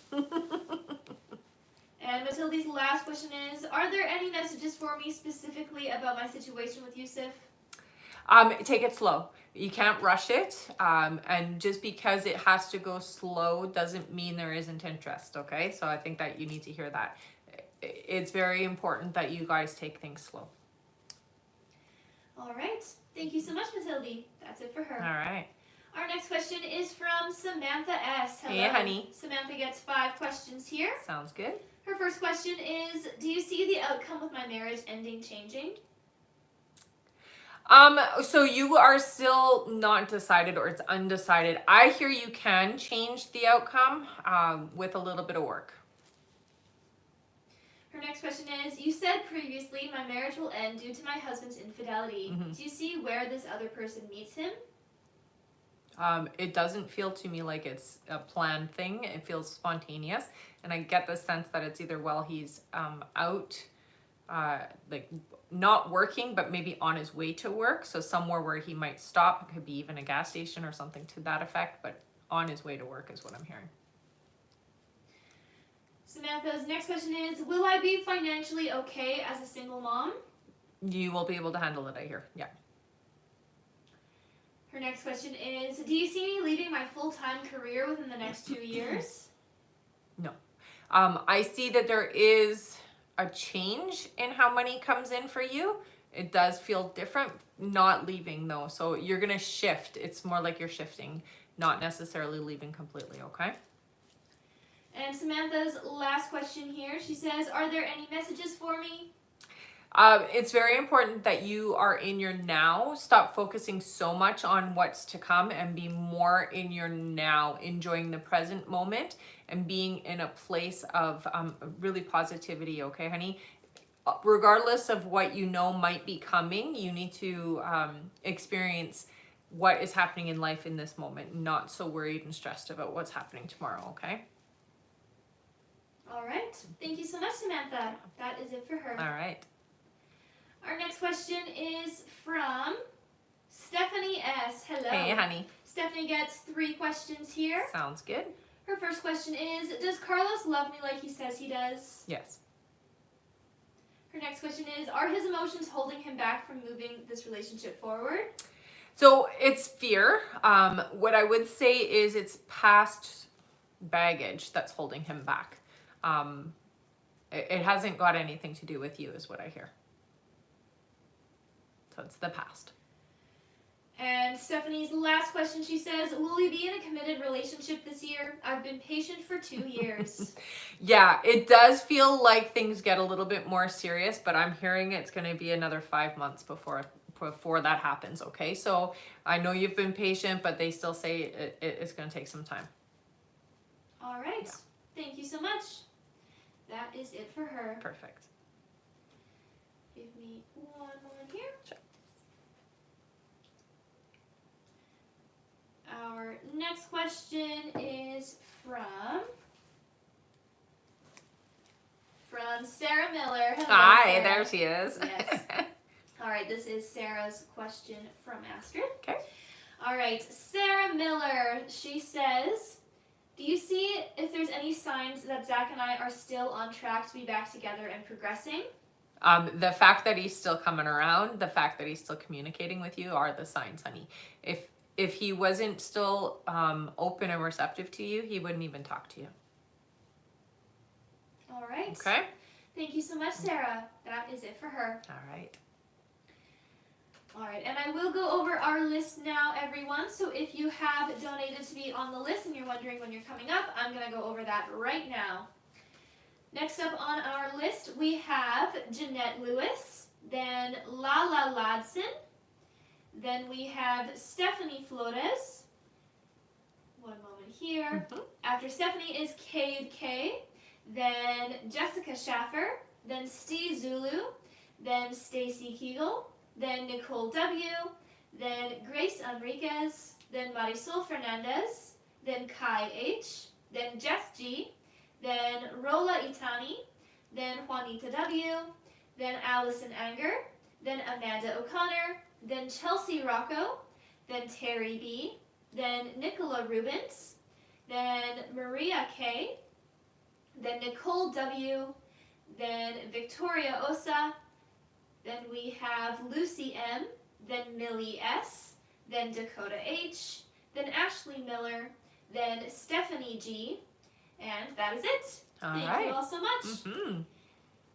And Matilde's last question is, are there any messages for me specifically about my situation with Yusuf? Take it slow. You can't rush it. And just because it has to go slow doesn't mean there isn't interest, okay? So I think that you need to hear that. It's very important that you guys take things slow. All right. Thank you so much, Matilde. That's it for her. All right. Our next question is from Samantha S. Hello. Hey, honey. Samantha gets 5 questions here. Sounds good. Her first question is, do you see the outcome with my marriage ending changing? So you are still not decided, or it's undecided. I hear you can change the outcome with a little bit of work. Her next question is, you said previously my marriage will end due to my husband's infidelity. Do you see where this other person meets him? It doesn't feel to me like it's a planned thing. It feels spontaneous. And I get the sense that it's either while he's out, like not working, but maybe on his way to work. So somewhere where he might stop. It could be even a gas station or something to that effect, but on his way to work is what I'm hearing. Samantha's next question is, will I be financially okay as a single mom? You will be able to handle it, I hear. Yeah. Her next question is, do you see me leaving my full-time career within the next 2 years? No. I see that there is a change in how money comes in for you. It does feel different, not leaving though. So you're going to shift. It's more like you're shifting, not necessarily leaving completely, okay? And Samantha's last question here, she says, are there any messages for me? It's very important that you are in your now. Stop focusing so much on what's to come and be more in your now, enjoying the present moment and being in a place of really positivity, okay, honey? Regardless of what you know might be coming, you need to experience what is happening in life in this moment, not so worried and stressed about what's happening tomorrow, okay? All right. Thank you so much, Samantha. That is it for her. All right. Our next question is from Stephanie S. Hello. Hey, honey. Stephanie gets 3 questions here. Sounds good. Her first question is, does Carlos love me like he says he does? Yes. Her next question is, are his emotions holding him back from moving this relationship forward? So it's fear. What I would say is it's past baggage that's holding him back. It hasn't got anything to do with you is what I hear. So it's the past. And Stephanie's last question, she says, will we be in a committed relationship this year? I've been patient for 2 years. Yeah, it does feel like things get a little bit more serious, but I'm hearing it's going to be another 5 months before that happens, okay? So I know you've been patient, but they still say it's going to take some time. All right. Yeah. Thank you so much. That is it for her. Perfect. Give me one moment here. Sure. Our next question is from Sarah Miller. Hello, Hi, Sarah. there she is. Yes. All right, this is Sarah's question from Astrid. Okay. All right, Sarah Miller, she says, do you see if there's any signs that Zach and I are still on track to be back together and progressing? The fact that he's still coming around, the fact that he's still communicating with you are the signs, honey. If he wasn't still open and receptive to you, he wouldn't even talk to you. All right. Okay. Thank you so much, Sarah. That is it for her. All right. All right, and I will go over our list now, everyone. So if you have donated to be on the list and you're wondering when you're coming up, I'm going to go over that right now. Next up on our list, we have Jeanette Lewis, then Lala Ladson, then we have Stephanie Flores. One moment here. Mm-hmm. After Stephanie is Cade K, then Jessica Schaffer, then Steve Zulu, then Stacy Kegel, then Nicole W, then Grace Enriquez, then Marisol Fernandez, then Kai H, then Jess G, then Rola Itani, then Juanita W, then Allison Anger, then Amanda O'Connor, then Chelsea Rocco, then Terry B, then Nicola Rubens, then Maria K, then Nicole W, then Victoria Osa, then we have Lucy M, then Millie S, then Dakota H, then Ashley Miller, then Stephanie G, and that is it. Thank you all so much. Mm-hmm.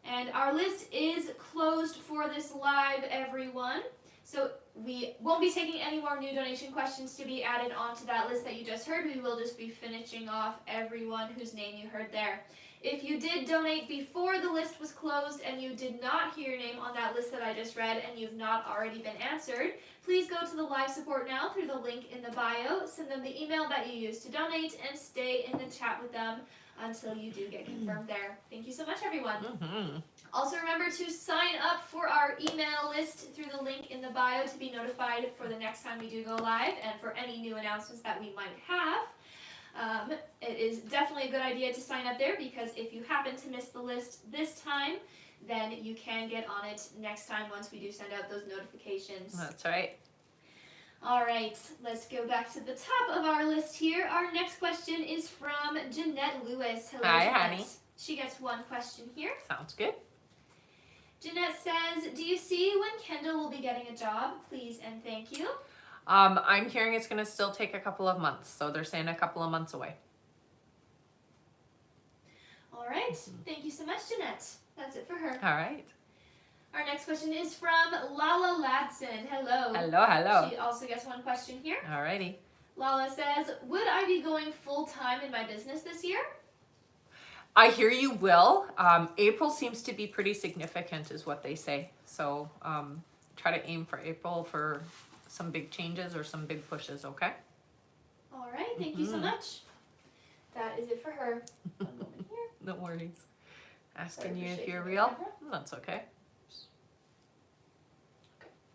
And our list is closed for this live, everyone. So we won't be taking any more new donation questions to be added onto that list that you just heard. We will just be finishing off everyone whose name you heard there. If you did donate before the list was closed and you did not hear your name on that list that I just read and you've not already been answered, please go to the live support now through the link in the bio, send them the email that you used to donate, and stay in the chat with them until you do get confirmed there. Thank you so much, everyone. Mm-hmm. Also remember to sign up for our email list through the link in the bio to be notified for the next time we do go live and for any new announcements that we might have. It is definitely a good idea to sign up there because if you happen to miss the list this time, then you can get on it next time once we do send out those notifications. That's right. All right, let's go back to the top of our list here. Our next question is from Jeanette Lewis. Hello, Hi, Jeanette. honey. She gets one question here. Sounds good. Jeanette says, do you see when Kendall will be getting a job? Please and thank you. I'm hearing it's going to still take a couple of months. So they're saying a couple of months away. All right, thank you so much, Jeanette. That's it for her. All right. Our next question is from Lala Ladson. Hello. Hello, hello. She also gets one question here. Alrighty. Lala says, would I be going full-time in my business this year? I hear you will. April seems to be pretty significant is what they say. So try to aim for April for some big changes or some big pushes, okay? All right, thank you so much. That is it for her. One moment here. No worries. Asking Sorry you for if shaking you're the real. camera. That's okay.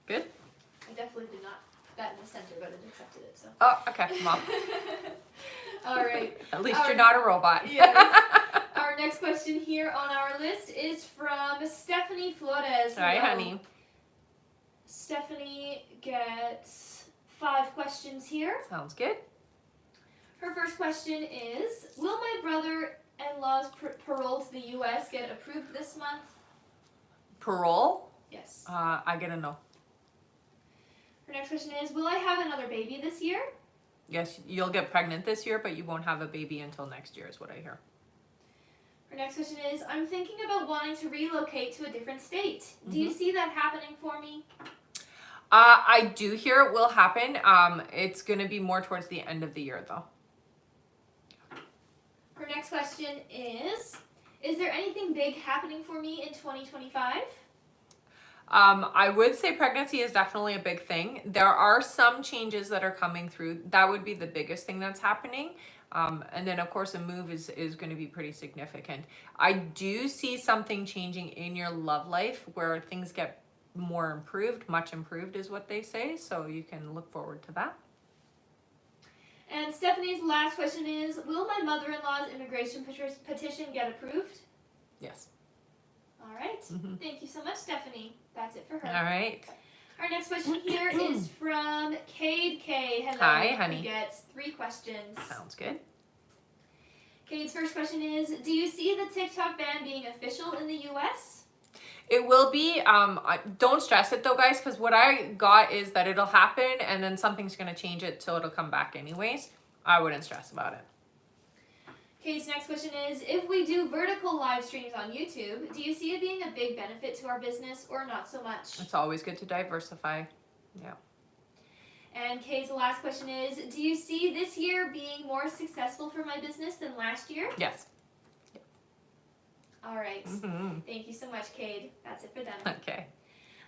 Good? I definitely did not put that in the center, but it accepted it, so. Oh, okay, Mom. All right. At least you're not a robot. Yes. Our next question here on our list is from Stephanie Flores. Hi, Hello. honey. Stephanie gets 5 questions here. Sounds good. Her first question is, will my brother-in-law's parole to the U.S. get approved this month? Parole? Yes. I get a no. Her next question is, will I have another baby this year? Yes, you'll get pregnant this year, but you won't have a baby until next year is what I hear. Her next question is, I'm thinking about wanting to relocate to a different state. Do you see that happening for me? I do hear it will happen. It's going to be more towards the end of the year, though. Her next question is there anything big happening for me in 2025? I would say pregnancy is definitely a big thing. There are some changes that are coming through. That would be the biggest thing that's happening. And then, of course, a move is going to be pretty significant. I do see something changing in your love life where things get more improved. Much improved is what they say. So you can look forward to that. And Stephanie's last question is, will my mother-in-law's immigration petition get approved? Yes. All right. Thank you so much, Stephanie. That's it for her. All right. Our next question here is from Cade K. Hello. Hi, honey. Who gets 3 questions. Sounds good. Cade's first question is, do you see the TikTok ban being official in the U.S.? It will be. Don't stress it though, guys, because what I got is that it'll happen and then something's going to change it so it'll come back anyways. I wouldn't stress about it. Cade's next question is, if we do vertical live streams on YouTube, do you see it being a big benefit to our business or not so much? It's always good to diversify. Yeah. And Cade's last question is, do you see this year being more successful for my business than last year? Yes. All right. Thank you so much, Cade. That's it for them. Okay.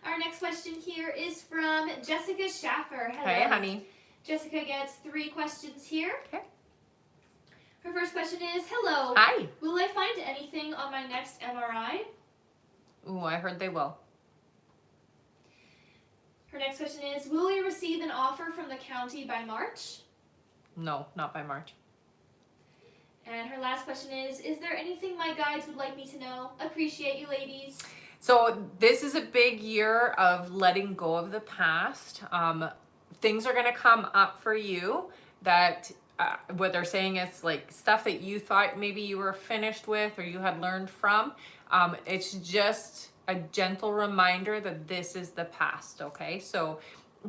Our next question here is from Jessica Schaffer. Hello. Hey, honey. Jessica gets 3 questions here. Okay. Her first question is, hello. Hi. Will I find anything on my next MRI? Ooh, I heard they will. Her next question is, will we receive an offer from the county by March? No, not by March. And her last question is there anything my guides would like me to know? Appreciate you, ladies. So this is a big year of letting go of the past. Things are going to come up for you that what they're saying is like stuff that you thought maybe you were finished with or you had learned from. It's just a gentle reminder that this is the past, okay? So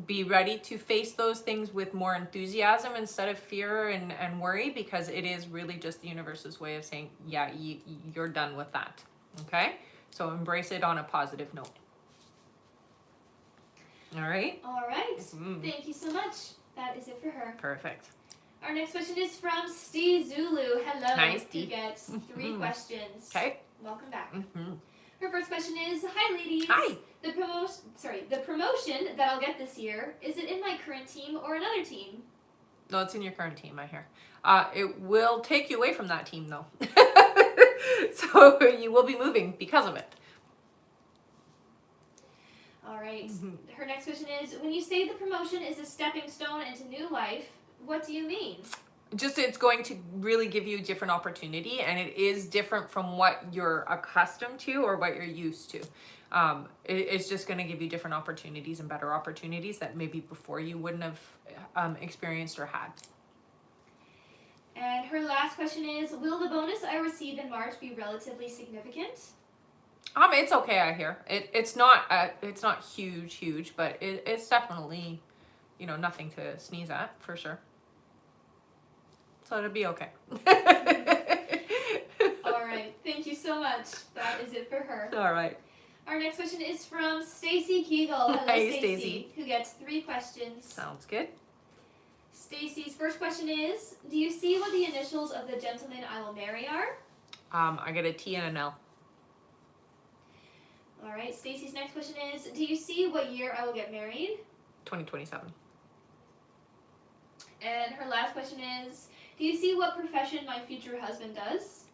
be ready to face those things with more enthusiasm instead of fear and worry, because it is really just the universe's way of saying, yeah, you're done with that, okay? So embrace it on a positive note. All right? All right. Thank you so much. That is it for her. Perfect. Our next question is from Steve Zulu. Hello. Hi, Steve. He gets 3 questions. Okay. Welcome back. Her first question is, hi, ladies. Hi. The promotion that I'll get this year, is it in my current team or another team? No, it's in your current team, I hear. It will take you away from that team, though. So you will be moving because of it. All right. Her next question is, when you say the promotion is a stepping stone into new life, what do you mean? just it's going to really give you a different opportunity, and it is different from what you're accustomed to or what you're used to. It's just going to give you different opportunities and better opportunities that maybe before you wouldn't have experienced or had. And her last question is, will the bonus I receive in March be relatively significant? It's okay. I hear it's not huge, but it's definitely, nothing to sneeze at for sure. So it'll be okay. All right, thank you so much. That is it for her. All right. Our next question is from Stacy Kegel. Hello, Hi, Stacy, who gets 3 questions. Sounds good. Stacy's first question is, do you see what the initials of the gentleman I will marry are? I get a T and an L. All right, Stacy's next question is, do you see what year I will get married? 2027. And her last question is, do you see what profession my future husband does?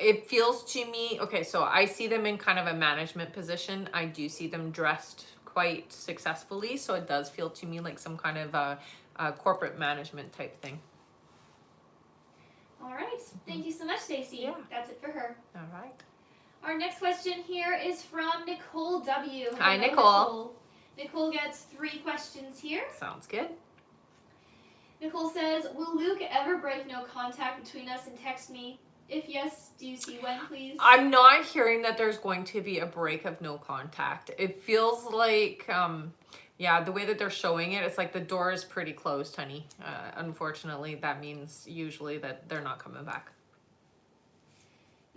It feels to me, okay, so I see them in kind of a management position. I do see them dressed quite successfully, so it does feel to me like some kind of a corporate management type thing. All right, thank you so much, Stacy. Yeah. That's it for her. All right. Our next question here is from Nicole W. Hi, Hello, Nicole. Nicole gets 3 questions here. Sounds good. Nicole says, will Luke ever break no contact between us and text me? If yes, do you see when, please? I'm not hearing that there's going to be a break of no contact. It feels like, yeah, the way that they're showing it, it's like the door is pretty closed, honey. Unfortunately, that means usually that they're not coming back.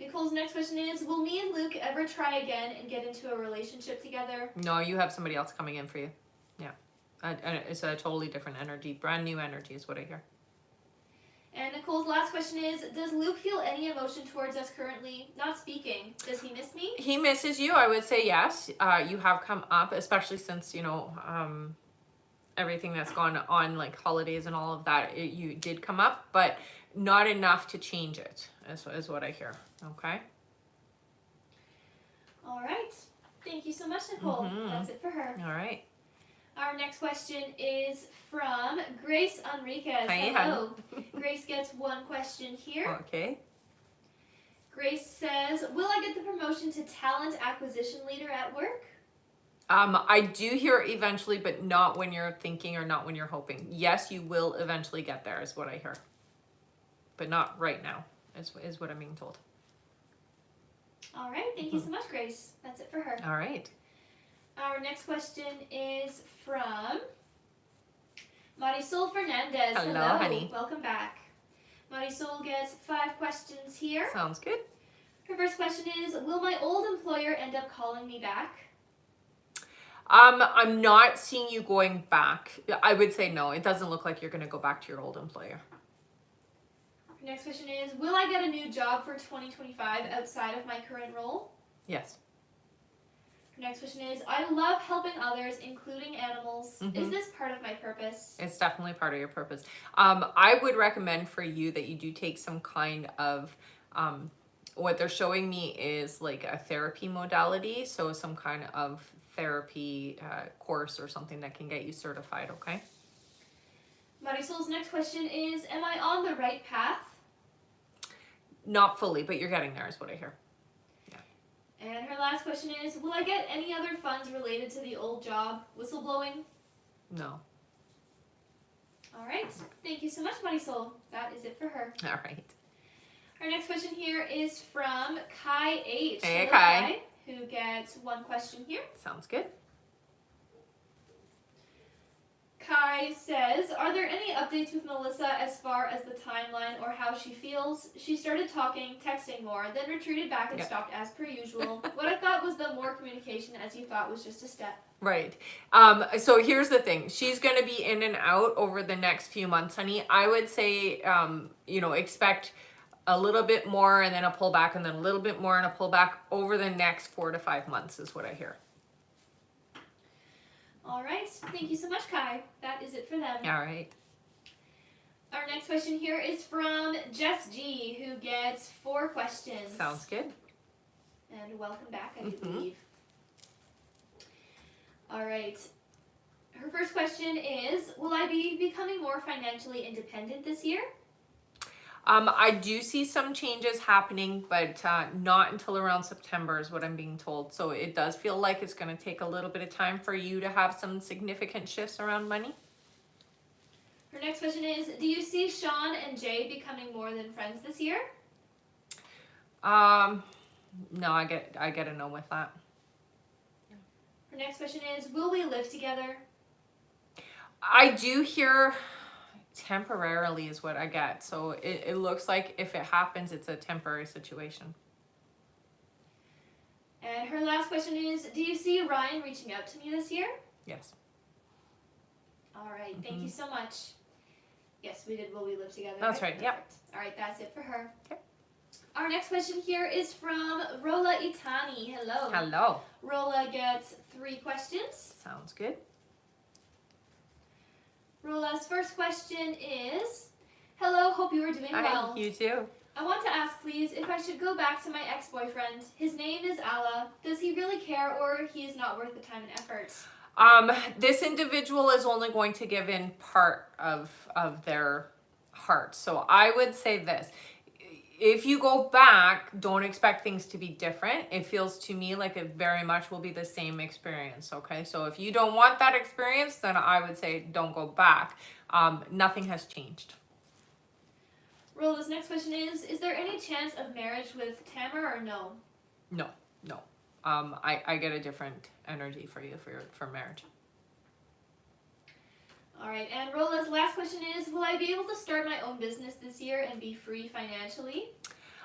Nicole's next question is, will me and Luke ever try again and get into a relationship together? No, you have somebody else coming in for you. Yeah. It's a totally different energy. Brand new energy is what I hear. And Nicole's last question is, does Luke feel any emotion towards us currently? Not speaking. Does he miss me? He misses you. I would say yes. You have come up, especially since, everything that's gone on, like holidays and all of that, you did come up, but not enough to change it, is what I hear. Okay? All right. Thank you so much, Nicole. Mm-hmm. That's it for her. All right. Our next question is from Grace Enriquez. Hi, hello. Grace gets 1 question here. Okay. Grace says, will I get the promotion to talent acquisition leader at work? I do hear eventually, but not when you're thinking or not when you're hoping. Yes, you will eventually get there, is what I hear. But not right now, is what I'm being told. All right. Thank you so much, Grace. That's it for her. All right. Our next question is from Marisol Fernandez. Hello, honey. Welcome back. Marisol gets 5 questions here. Sounds good. Her first question is, will my old employer end up calling me back? I'm not seeing you going back. I would say no. It doesn't look like you're going to go back to your old employer. Her next question is, will I get a new job for 2025 outside of my current role? Yes. Her next question is, I love helping others, including animals. Mm-hmm. Is this part of my purpose? It's definitely part of your purpose. I would recommend for you that you do take some kind of, what they're showing me is like a therapy modality. So some kind of therapy course or something that can get you certified, okay? Marisol's next question is, am I on the right path? Not fully, but you're getting there is what I hear. And her last question is, will I get any other funds related to the old job, whistleblowing? No. All right. Thank you so much, Marisol. That is it for her. All right. Our next question here is from Kai H. Hey, Hello, Kai. Who gets 1 question here. Sounds good. Kai says, are there any updates with Melissa as far as the timeline or how she feels? She started talking, texting more, then retreated back and stopped as per usual. What I thought was the more communication as you thought was just a step. Right. So here's the thing. She's going to be in and out over the next few months, honey. I would say, expect a little bit more and then a pullback and then a little bit more and a pullback over the next 4 to 5 months is what I hear. All right. Thank you so much, Kai. That is it for them. All right. Our next question here is from Jess G, who gets 4 questions. Sounds good. And welcome back, I do believe. All right. Her first question is, will I be becoming more financially independent this year? I do see some changes happening, but not until around September is what I'm being told. So it does feel like it's going to take a little bit of time for you to have some significant shifts around money. Her next question is, do you see Sean and Jay becoming more than friends this year? No, I get a no with that. Her next question is, will we live together? I do hear temporarily is what I get. So it looks like if it happens, it's a temporary situation. And her last question is, do you see Ryan reaching out to me this year? Yes. All right, thank you so much. Yes, we did will we live together. That's right, yep. Perfect. All right, that's it for her. Okay. Our next question here is from Rola Itani. Hello. Hello. Rola gets 3 questions. Sounds good. Rola's first question is, hello, hope you are doing well. Hi, you too. I want to ask, please, if I should go back to my ex-boyfriend. His name is Allah. Does he really care, or he is not worth the time and effort? This individual is only going to give in part of their heart. So I would say this. If you go back, don't expect things to be different. It feels to me like it very much will be the same experience, okay? So if you don't want that experience, then I would say don't go back. Nothing has changed. Rola's next question is there any chance of marriage with Tamara or no? No. I get a different energy for you for marriage. All right, and Rola's last question is, will I be able to start my own business this year and be free financially?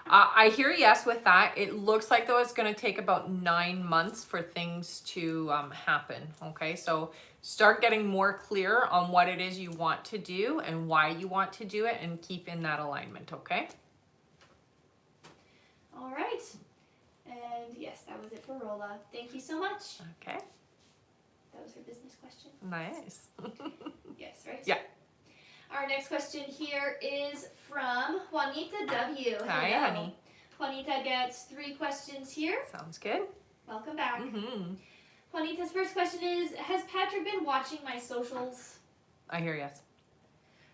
I hear yes with that. It looks like though it's going to take about 9 months for things to happen. Okay, so start getting more clear on what it is you want to do and why you want to do it, and keep in that alignment. Okay. All right, and yes, that was it for Rola. Thank you so much. Okay. That was her business question. Nice. Yes, right? Yeah. Our next question here is from Juanita W. Hi, Hello. honey. Juanita gets 3 questions here. Sounds good. Welcome back. Mm-hmm. Juanita's first question is, has Patrick been watching my socials? I hear yes.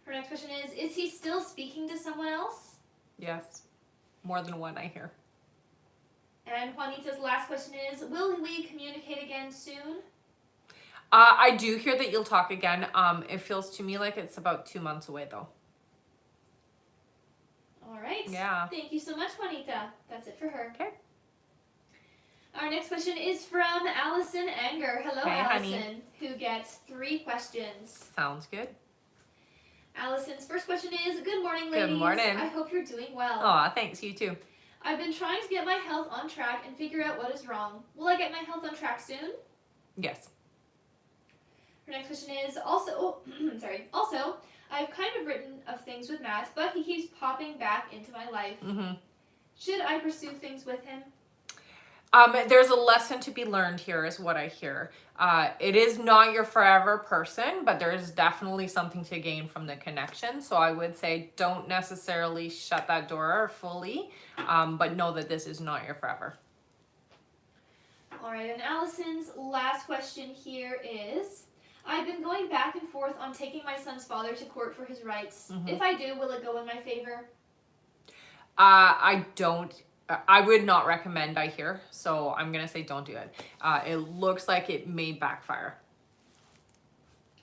Her next question is he still speaking to someone else? Yes. More than one, I hear. And Juanita's last question is, will we communicate again soon? I do hear that you'll talk again. It feels to me like it's about 2 months away though. All right. Yeah. Thank you so much, Juanita. That's it for her. Okay. Our next question is from Allison Anger. Hello, Hey, Allison, honey. who gets 3 questions. Sounds good. Allison's first question is, good morning, ladies. Good morning. I hope you're doing well. Aw, thanks. You too. I've been trying to get my health on track and figure out what is wrong. Will I get my health on track soon? Yes. Her next question is also, also, I've kind of written of things with Matt, but he keeps popping back into my life. Mm-hmm. Should I pursue things with him? There's a lesson to be learned here is what I hear. It is not your forever person, but there is definitely something to gain from the connection. So I would say don't necessarily shut that door fully, but know that this is not your forever. All right, and Allison's last question here is, I've been going back and forth on taking my son's father to court for his rights. Mm-hmm. If I do, will it go in my favor? I would not recommend, I hear. So I'm going to say don't do it. It looks like it may backfire.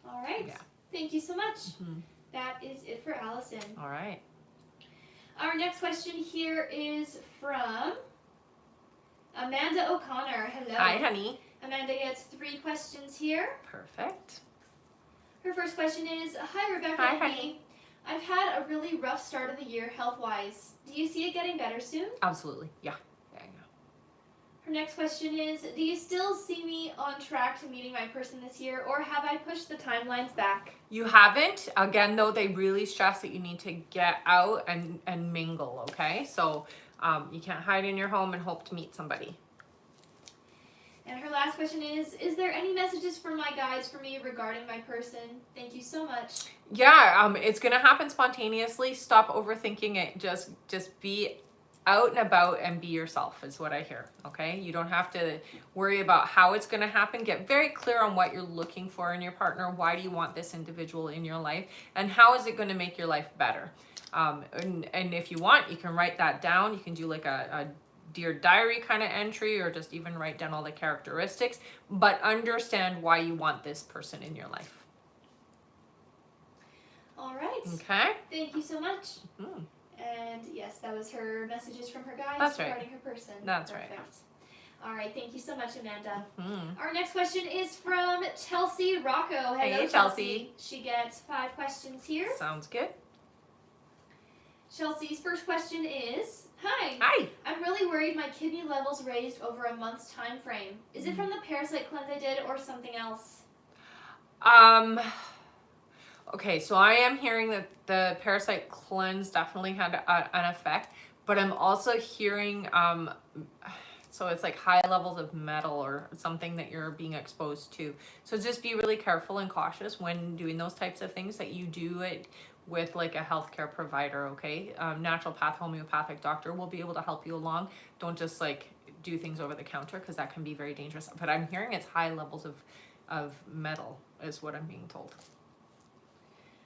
All right. Yeah. Thank you so much. Mm-hmm. That is it for Allison. All right. Our next question here is from Amanda O'Connor. Hello. Hi, honey. Amanda gets 3 questions here. Perfect. Her first question is, hi, Rebecca. Hi, and honey. Bea. I've had a really rough start of the year health-wise. Do you see it getting better soon? Absolutely. Yeah. Her next question is, do you still see me on track to meeting my person this year, or have I pushed the timelines back? You haven't. Again, though, they really stress that you need to get out and mingle, okay? So you can't hide in your home and hope to meet somebody. And her last question is there any messages from my guides for me regarding my person? Thank you so much. Yeah, it's going to happen spontaneously. Stop overthinking it. Just be out and about and be yourself is what I hear. Okay, you don't have to worry about how it's going to happen. Get very clear on what you're looking for in your partner. Why do you want this individual in your life, and how is it going to make your life better? And if you want, you can write that down. You can do like a Dear Diary kind of entry, or just even write down all the characteristics, but understand why you want this person in your life. All right. Okay. Thank you so much. Mm-hmm. And yes, that was her messages from her guides That's right. regarding her person. That's Perfect. right. All right, thank you so much, Amanda. Mm-hmm. Our next question is from Chelsea Rocco. Hello, Hey, Chelsea. She gets 5 questions here. Sounds good. Chelsea's first question is, Hi. Hi. I'm really worried my kidney levels raised over a month's time frame. Is it from the parasite cleanse I did or something else? Okay, so I am hearing that the parasite cleanse definitely had an effect, but I'm also hearing, so it's like high levels of metal or something that you're being exposed to. So just be really careful and cautious when doing those types of things, that you do it with like a healthcare provider, okay? Naturopath, homeopathic doctor will be able to help you along. Don't just like do things over the counter, because that can be very dangerous. But I'm hearing it's high levels of metal is what I'm being told.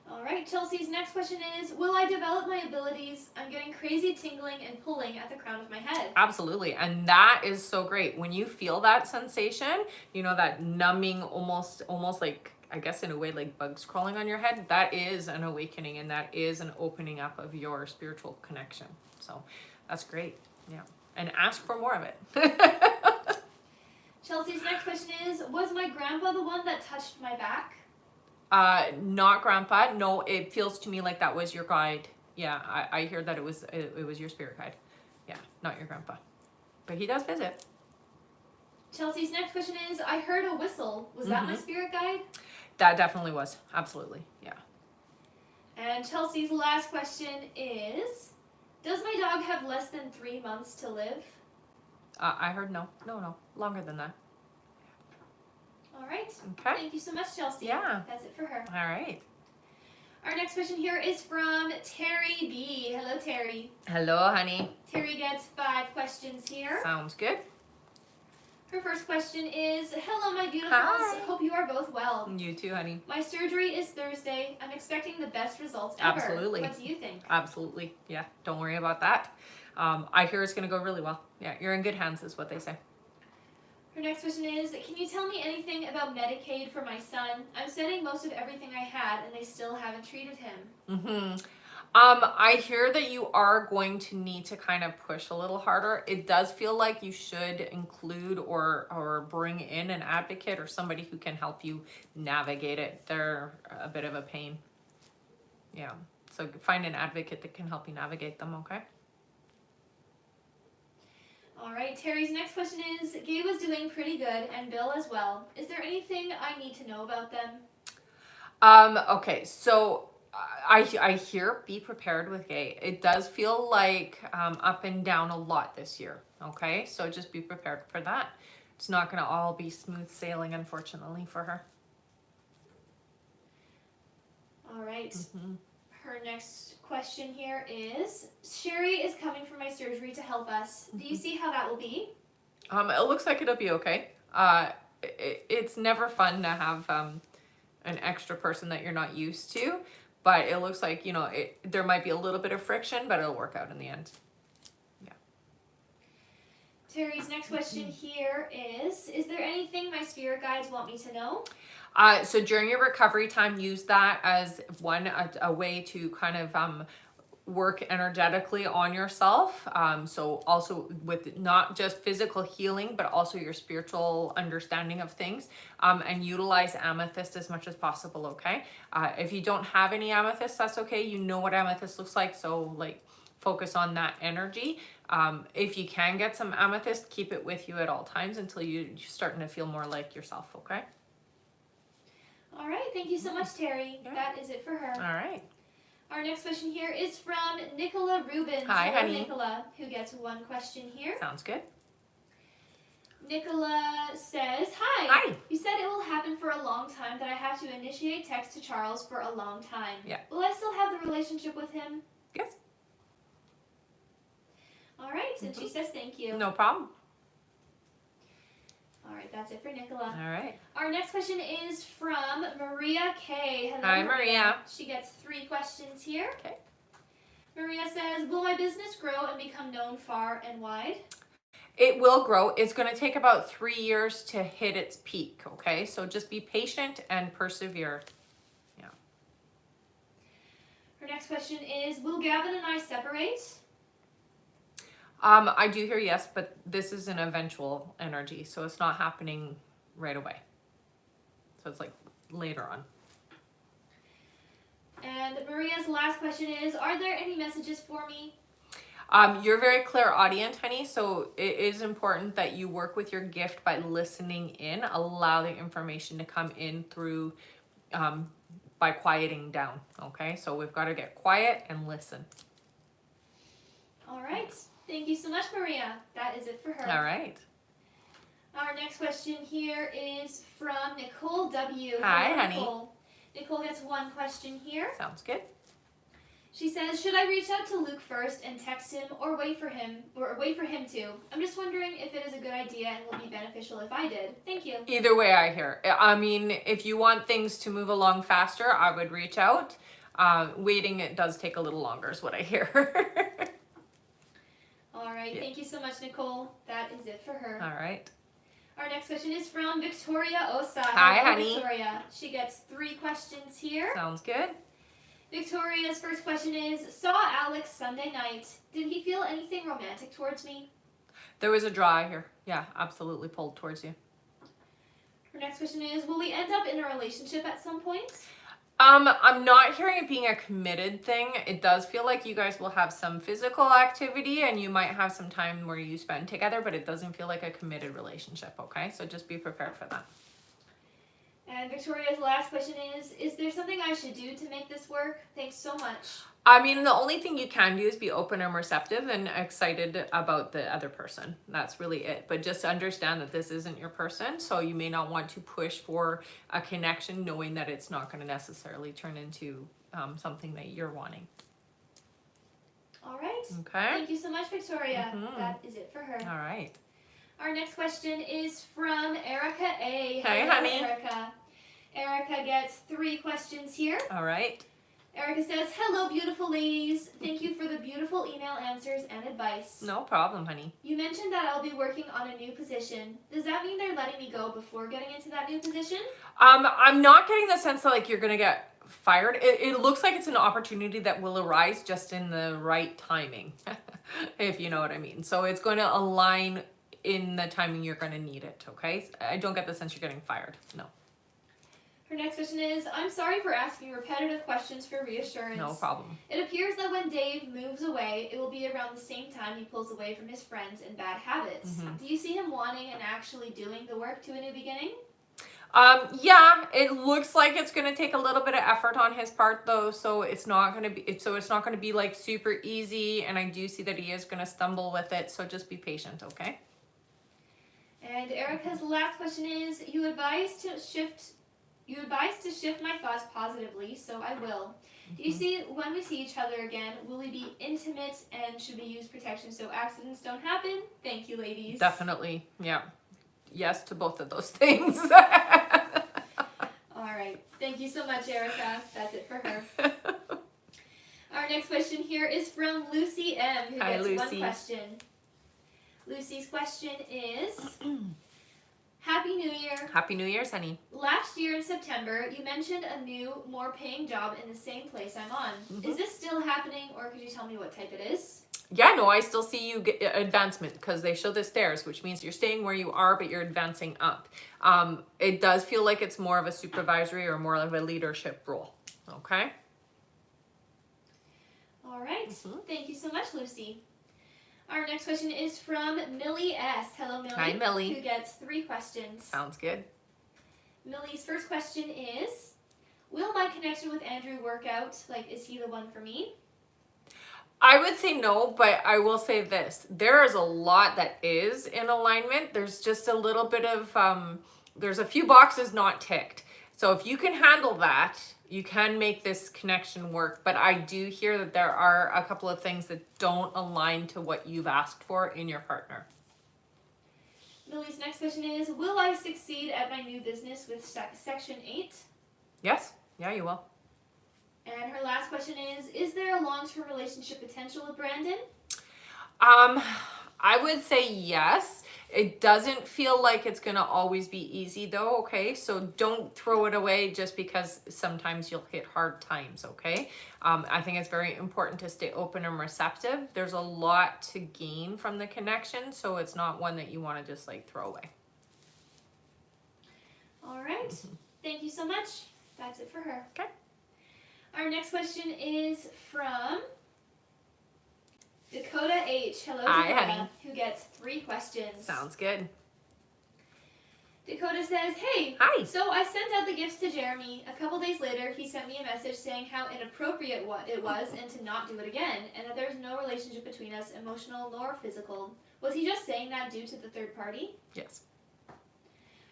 All right, Chelsea's next question is, will I develop my abilities? I'm getting crazy tingling and pulling at the crown of my head. Absolutely. And that is so great. When you feel that sensation, you know, that numbing, almost like, I guess in a way, like bugs crawling on your head, that is an awakening, and that is an opening up of your spiritual connection. So that's great. Yeah. And ask for more of it. Chelsea's next question is, was my grandpa the one that touched my back? Not grandpa. No, it feels to me like that was your guide. Yeah, I hear that it was your spirit guide. Yeah, not your grandpa. But he does visit. Chelsea's next question is, I heard a whistle. Was that my spirit guide? That definitely was. Absolutely. Yeah. And Chelsea's last question is, does my dog have less than 3 months to live? I heard no. No. Longer than that. All right. Okay. Thank you so much, Chelsea. Yeah. That's it for her. All right. Our next question here is from Terry B. Hello, Terry. Hello, honey. Terry gets 5 questions here. Sounds good. Her first question is, hello, my beautifuls. Hi. Hope you are both well. You too, honey. My surgery is Thursday. I'm expecting the best results ever. Absolutely. What do you think? Absolutely. Yeah. Don't worry about that. I hear it's going to go really well. Yeah. You're in good hands is what they say. Her next question is, can you tell me anything about Medicaid for my son? I'm spending most of everything I had, and they still haven't treated him. I hear that you are going to need to kind of push a little harder. It does feel like you should include or bring in an advocate or somebody who can help you navigate it. They're a bit of a pain. Yeah. So find an advocate that can help you navigate them, okay? All right, Terry's next question is, Gabe was doing pretty good, and Bill as well. Is there anything I need to know about them? Okay, so I hear be prepared with Gay. It does feel like up and down a lot this year, okay? So just be prepared for that. It's not going to all be smooth sailing, unfortunately, for her. All right. Her next question here is, Sherry is coming for my surgery to help us. Do you see how that will be? It looks like it'll be okay. It's never fun to have an extra person that you're not used to, but it looks like, you know, there might be a little bit of friction, but it'll work out in the end. Yeah. Terry's next question here is there anything my spirit guides want me to know? So during your recovery time, use that as a way to kind of work energetically on yourself. So also with not just physical healing, but also your spiritual understanding of things, and utilize amethyst as much as possible, okay? If you don't have any amethyst, that's okay. You know what amethyst looks like, so like focus on that energy. If you can get some amethyst, keep it with you at all times until you're starting to feel more like yourself, okay? All right, thank you so much, Terry. Yeah. That is it for her. All right. Our next question here is from Nicola Rubens. Hi, Hello, honey. Nicola, who gets 1 question here. Sounds good. Nicola says, Hi. Hi. You said it will happen for a long time, that I have to initiate text to Charles for a long time. Yeah. Will I still have the relationship with him? Yes. All right. and she says thank you. No problem. All right, that's it for Nicola. All right. Our next question is from Maria K. Hello, Hi, Maria. She gets 3 questions here. Okay. Maria says, will my business grow and become known far and wide? It will grow. It's going to take about 3 years to hit its peak, okay? So just be patient and persevere. Yeah. Her next question is, will Gavin and I separate? I do hear yes, but this is an eventual energy, so it's not happening right away. So it's like later on. And Maria's last question is, are there any messages for me? You're very clairaudient, honey, so it is important that you work with your gift by listening in, allow the information to come in through by quieting down, okay? So we've got to get quiet and listen. All right. Thank you so much, Maria. That is it for her. All right. Our next question here is from Nicole W. Hi, Hello, honey. Nicole. Nicole gets 1 question here. Sounds good. She says, should I reach out to Luke first and text him or wait for him to? I'm just wondering if it is a good idea and will be beneficial if I did. Thank you. Either way, I hear. I mean, if you want things to move along faster, I would reach out. Waiting, it does take a little longer is what I hear. All right. Yeah. Thank you so much, Nicole. That is it for her. All right. Our next question is from Victoria Osa. Hi, Hello, honey. Victoria. She gets 3 questions here. Sounds good. Victoria's first question is, saw Alex Sunday night. Did he feel anything romantic towards me? There was a draw here. Yeah, absolutely pulled towards you. Her next question is, will we end up in a relationship at some point? I'm not hearing it being a committed thing. It does feel like you guys will have some physical activity and you might have some time where you spend together, but it doesn't feel like a committed relationship, okay? So just be prepared for that. And Victoria's last question is there something I should do to make this work? Thanks so much. I mean, the only thing you can do is be open and receptive and excited about the other person. That's really it. But just understand that this isn't your person, so you may not want to push for a connection knowing that it's not going to necessarily turn into something that you're wanting. All right. Okay. Thank you so much, Victoria. Mhm. That is it for her. All right. Our next question is from Erica A. Hey, Hello, honey. Erica. Erica gets 3 questions here. All right. Erica says, hello, beautiful ladies. Thank you for the beautiful email answers and advice. No problem, honey. You mentioned that I'll be working on a new position. Does that mean they're letting me go before getting into that new position? I'm not getting the sense that like you're gonna get fired. It looks like it's an opportunity that will arise just in the right timing, if you know what I mean. So it's going to align in the timing you're going to need it, okay? I don't get the sense you're getting fired, no. Her next question is, I'm sorry for asking repetitive questions for reassurance. No problem. It appears that when Dave moves away, it will be around the same time he pulls away from his friends and bad habits. Mhm. Do you see him wanting and actually doing the work to a new beginning? Yeah, it looks like it's going to take a little bit of effort on his part though, so it's not going to be like super easy, and I do see that he is going to stumble with it, so just be patient, okay? And Erica's last question is, you advise to shift my thoughts positively, so I will. Do you see, when we see each other again, will we be intimate and should we use protection so accidents don't happen? Thank you, ladies. Definitely, yeah. Yes to both of those things. All right. Thank you so much, Erica. That's it for her. Our next question here is from Lucy M, who Hi, gets Lucy. 1 question. Lucy's question is, Happy New Year. Happy New Year's, honey. Last year in September, you mentioned a new, more paying job in the same place I'm on. Is this still happening, or could you tell me what type it is? Yeah, no, I still see you get advancement because they show the stairs, which means you're staying where you are, but you're advancing up. It does feel like it's more of a supervisory or more of a leadership role. Okay? All right. Thank you so much, Lucy. Our next question is from Millie S. Hello, Millie. Hi, Millie. Who gets 3 questions. Sounds good. Millie's first question is, will my connection with Andrew work out? Like, is he the one for me? I would say no, but I will say this. There is a lot that is in alignment. There's just a little bit of, there's a few boxes not ticked. So if you can handle that, You can make this connection work, but I do hear that there are a couple of things that don't align to what you've asked for in your partner. Millie's next question is, will I succeed at my new business with Section 8? Yes? Yeah, you will. And her last question is there a long-term relationship potential with Brandon? I would say yes. It doesn't feel like it's going to always be easy though, okay? So don't throw it away just because sometimes you'll hit hard times, okay? I think it's very important to stay open and receptive. There's a lot to gain from the connection, so it's not one that you want to just like throw away. All right. Thank you so much. That's it for her. Okay. Our next question is from Dakota H. Hello, Hi, Dakota, honey. who gets 3 questions. Sounds good. Dakota says, hey, Hi. so I sent out the gifts to Jeremy. A couple days later, he sent me a message saying how inappropriate it was and to not do it again, and that there's no relationship between us, emotional nor physical. Was he just saying that due to the third party? Yes.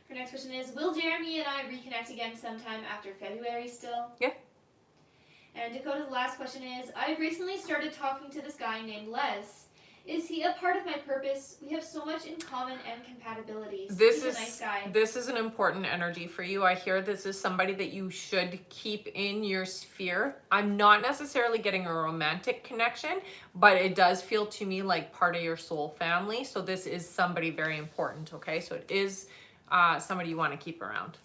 Her next question is, will Jeremy and I reconnect again sometime after February still? Yeah. And Dakota's last question is, I've recently started talking to this guy named Les. Is he a part of my purpose? We have so much in common and compatibilities. He's a nice guy. This is an important energy for you. I hear this is somebody that you should keep in your sphere. I'm not necessarily getting a romantic connection, but it does feel to me like part of your soul family. So this is somebody very important, okay? So it is somebody you want to keep around.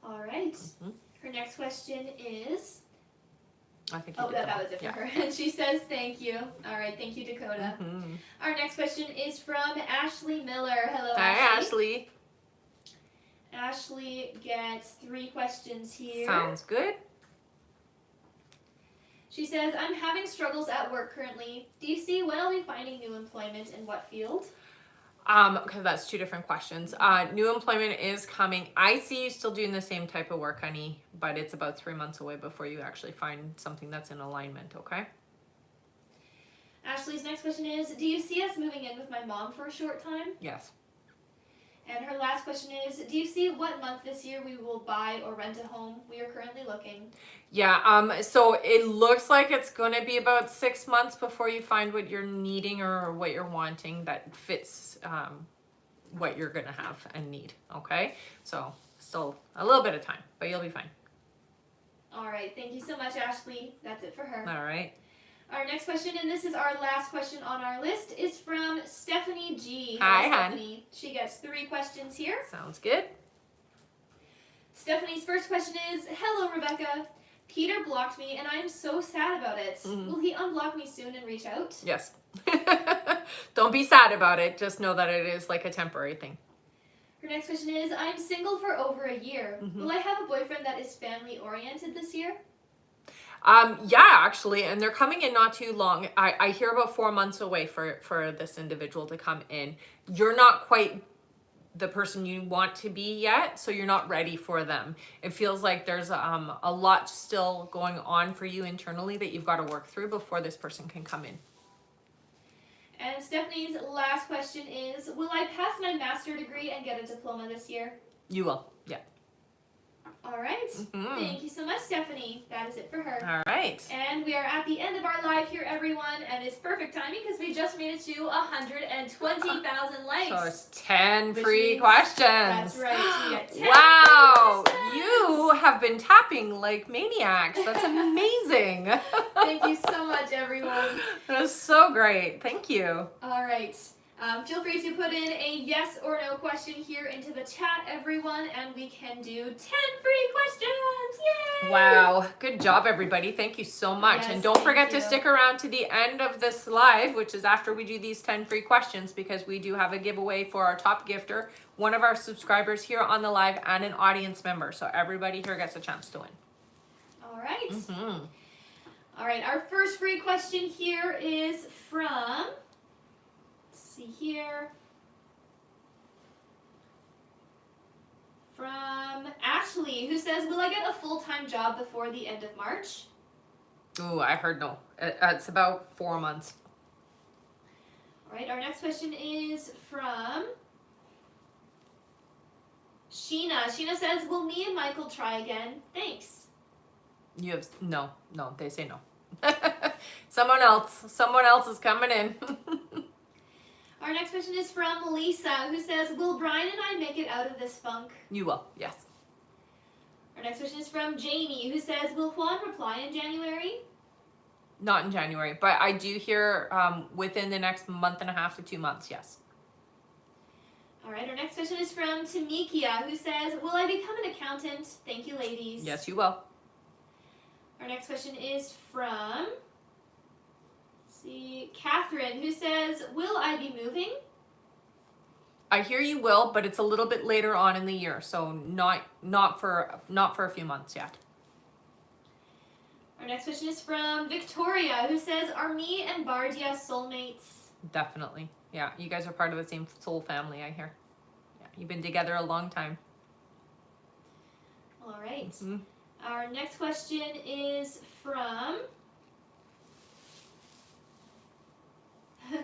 All right. Her next question is... I think you did that was it for her. And she says thank you. All right, thank you, Dakota. Our next question is from Ashley Miller. Hello, Hi, Ashley. Ashley gets 3 questions here. Sounds good. She says, I'm having struggles at work currently. Do you see when I'll be finding new employment in what field? Okay, that's 2 different questions. New employment is coming. I see you still doing the same type of work, honey, but it's about 3 months away before you actually find something that's in alignment, okay? Ashley's next question is, do you see us moving in with my mom for a short time? Yes. And her last question is, do you see what month this year we will buy or rent a home? We are currently looking. Yeah, so it looks like it's going to be about 6 months before you find what you're needing or what you're wanting that fits what you're going to have and need, okay? So still a little bit of time, but you'll be fine. All right, thank you so much, Ashley. That's it for her. All right. Our next question, and this is our last question on our list, is from Stephanie G. Hi, Stephanie. She gets 3 questions here. Sounds good. Stephanie's first question is, hello, Rebecca. Peter blocked me, and I am so sad about it. Will he unblock me soon and reach out? Yes. Don't be sad about it. Just know that it is like a temporary thing. Her next question is, I'm single for over a year. Will I have a boyfriend that is family-oriented this year? Yeah, actually, and they're coming in not too long. I hear about 4 months away for this individual to come in. You're not quite the person you want to be yet, so you're not ready for them. It feels like there's a lot still going on for you internally that you've got to work through before this person can come in. And Stephanie's last question is, will I pass my master's degree and get a diploma this year? You will, yeah. All right. Thank you so much, Stephanie. That is it for her. All right. And we are at the end of our live here, everyone, and it's perfect timing because we just made it to 120,000 likes. So it's 10 free questions. That's right. You get 10 wow. free questions. You have been tapping like maniacs. That's amazing. Thank you so much, everyone. That was so great. Thank you. All right. Feel free to put in a yes or no question here into the chat, everyone, and we can do 10 free questions. Yay! Wow. Good job, everybody. Thank you so much. Yes, and don't forget thank to you. stick around to the end of this live, which is after we do these 10 free questions, because we do have a giveaway for our top gifter, one of our subscribers here on the live, and an audience member. So everybody here gets a chance to win. All right. All right. Our first free question here is from... see here, from Ashley, who says, will I get a full-time job before the end of March? Ooh, I heard no. It's about 4 months. All right, our next question is from Sheena. Sheena says, will me and Michael try again? Thanks. You have no, they say no. Someone else is coming in. Our next question is from Lisa, who says, will Brian and I make it out of this funk? You will, yes. Our next question is from Jamie, who says, will Juan reply in January? Not in January, but I do hear within the next month and a half to 2 months, yes. All right, our next question is from Tamikia, who says, will I become an accountant? Thank you, ladies. Yes, you will. Our next question is from, Catherine, who says, will I be moving? I hear you will, but it's a little bit later on in the year, so not for a few months yet. Our next question is from Victoria, who says, are me and Bardia soulmates? Definitely. Yeah, you guys are part of the same soul family, I hear. Yeah, you've been together a long time. All right. Mm-hmm. Our next question is from...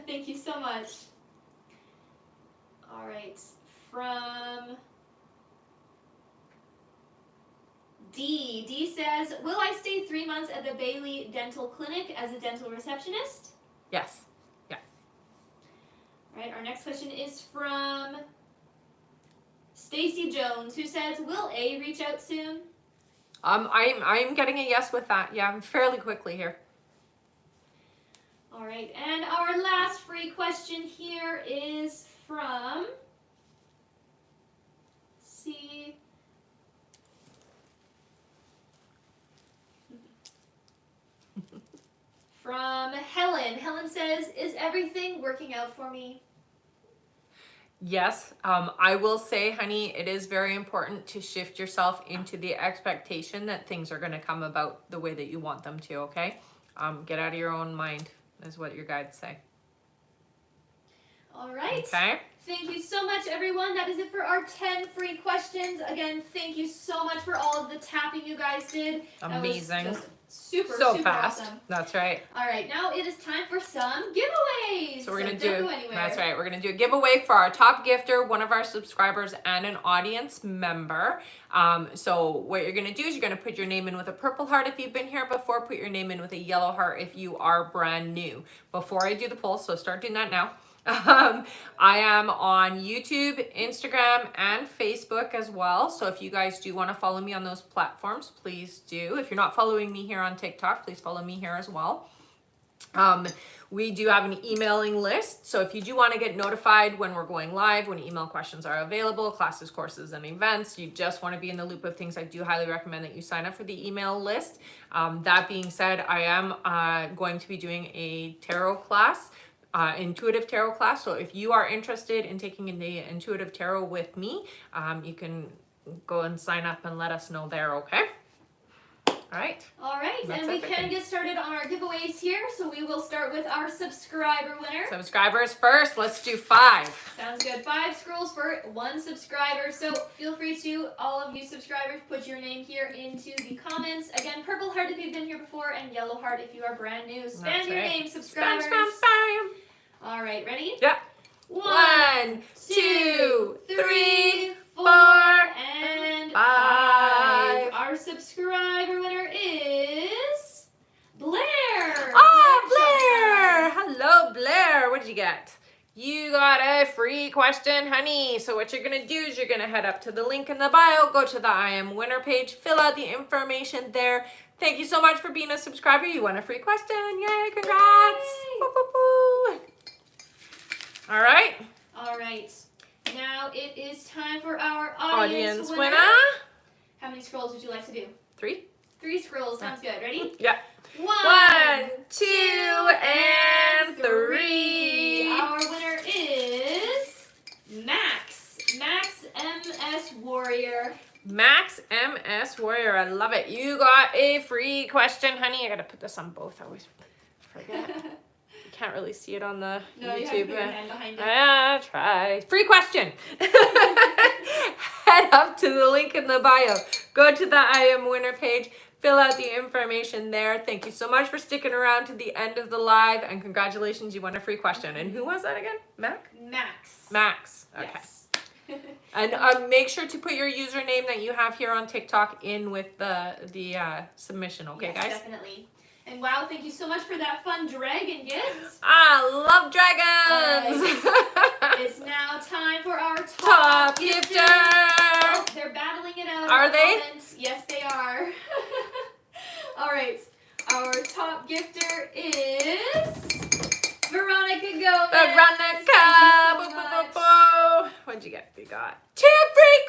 Thank you so much. All right. From... D. D says, will I stay 3 months at the Bailey Dental Clinic as a dental receptionist? Yes. Yeah. All right, our next question is from Stacy Jones, who says, will A reach out soon? I'm getting a yes with that. Yeah, fairly quickly here. All right, and our last free question here is from, from Helen. Helen says, is everything working out for me? Yes, I will say, honey, it is very important to shift yourself into the expectation that things are going to come about the way that you want them to, okay? Get out of your own mind is what your guides say. All right. Okay. Thank you so much, everyone. That is it for our 10 free questions. Again, thank you so much for all of the tapping you guys did. Amazing. That was just super fast. awesome. That's right. All right, now it is time for some giveaways. So we're gonna don't go anywhere. That's right. We're gonna do a giveaway for our top gifter, one of our subscribers, and an audience member. So what you're gonna do is you're gonna put your name in with a purple heart if you've been here before. Put your name in with a yellow heart if you are brand new. Before I do the poll, so start doing that now. I am on YouTube, Instagram, and Facebook as well. So if you guys do want to follow me on those platforms, please do. If you're not following me here on TikTok, please follow me here as well. We do have an emailing list. So if you do want to get notified when we're going live, when email questions are available, classes, courses, and events, you just want to be in the loop of things, I do highly recommend that you sign up for the email list. That being said, I am going to be doing a tarot class. Intuitive tarot class. So if you are interested in taking the intuitive tarot with me, you can go and sign up and let us know there, okay? All right. All right, and we can get started on our giveaways here. So we will start with our subscriber winner. Subscribers first. Let's do 5. Sounds good. 5 scrolls for 1 subscriber. So feel free to, all of you subscribers, put your name here into the comments. Again, purple heart if you've been here before, and yellow heart if you are brand new. Spam your name, subscribers. Spam, spam, spam. All right, ready? Yeah. 1, 2, 3, 4, and 5. Our subscriber winner is Blair. Oh, Blair! Hello, Blair. What did you get? You got a free question, honey. So what you're going to do is you're going to head up to the link in the bio, go to the I Am Winner page, fill out the information there. Thank you so much for being a subscriber. You won a free question. Yay, congrats. Yay. Woo, woo, woo. All right. All right. Now it is time for our audience winner. How many scrolls would you like to do? 3. 3 scrolls. Sounds good. Ready? Yeah. 1, 2, and 3. Our winner is Max. Max MS Warrior. Max MS Warrior. I love it. You got a free question, honey. I got to put this on both. I always forget. Can't really see it on the No, YouTube. you have to put your hand behind it. Try. Free question. Head up to the link in the bio. Go to the I Am Winner page. Fill out the information there. Thank you so much for sticking around to the end of the live. And congratulations, you won a free question. And who was that again? Max? Max. Max. Okay. Yes. And make sure to put your username that you have here on TikTok in with the submission, okay, yes, guys? Definitely. And wow, thank you so much for that fun dragon gift. I love dragons! It's now time for our Top gifter. gifter! Oh, they're battling it out. Are at the they? moment. Yes, they are. All right. Our top gifter is Veronica Gomez. Veronica! Thank you so much. What'd you get? You got 2 free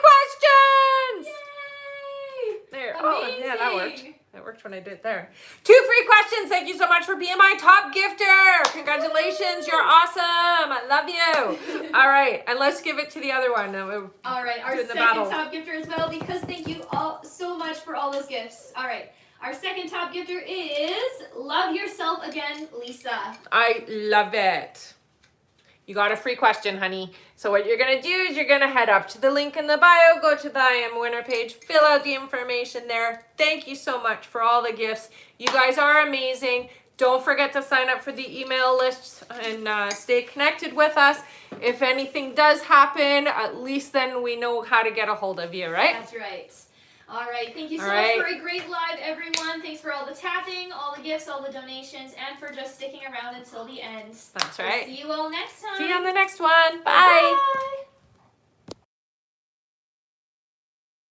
questions! Yay! There. Amazing. Oh, yeah, that worked. That worked when I did it there. 2 free questions. Thank you so much for being my top gifter. Congratulations. You're awesome. I love you. All right. And let's give it to the other one. All right. Our second top gifter as well, because thank you all so much for all those gifts. All right. Our second top gifter is Love Yourself Again, Lisa. I love it. You got a free question, honey. So what you're going to do is you're going to head up to the link in the bio, go to the I Am Winner page, fill out the information there. Thank you so much for all the gifts. You guys are amazing. Don't forget to sign up for the email lists and stay connected with us. If anything does happen, at least then we know how to get a hold of you, right? That's right. All right. Thank you so much for a great live, everyone. Thanks for all the tapping, all the gifts, all the donations, and for just sticking around until the end. That's right. We'll see you all next time. See you on the next one. Bye. Bye.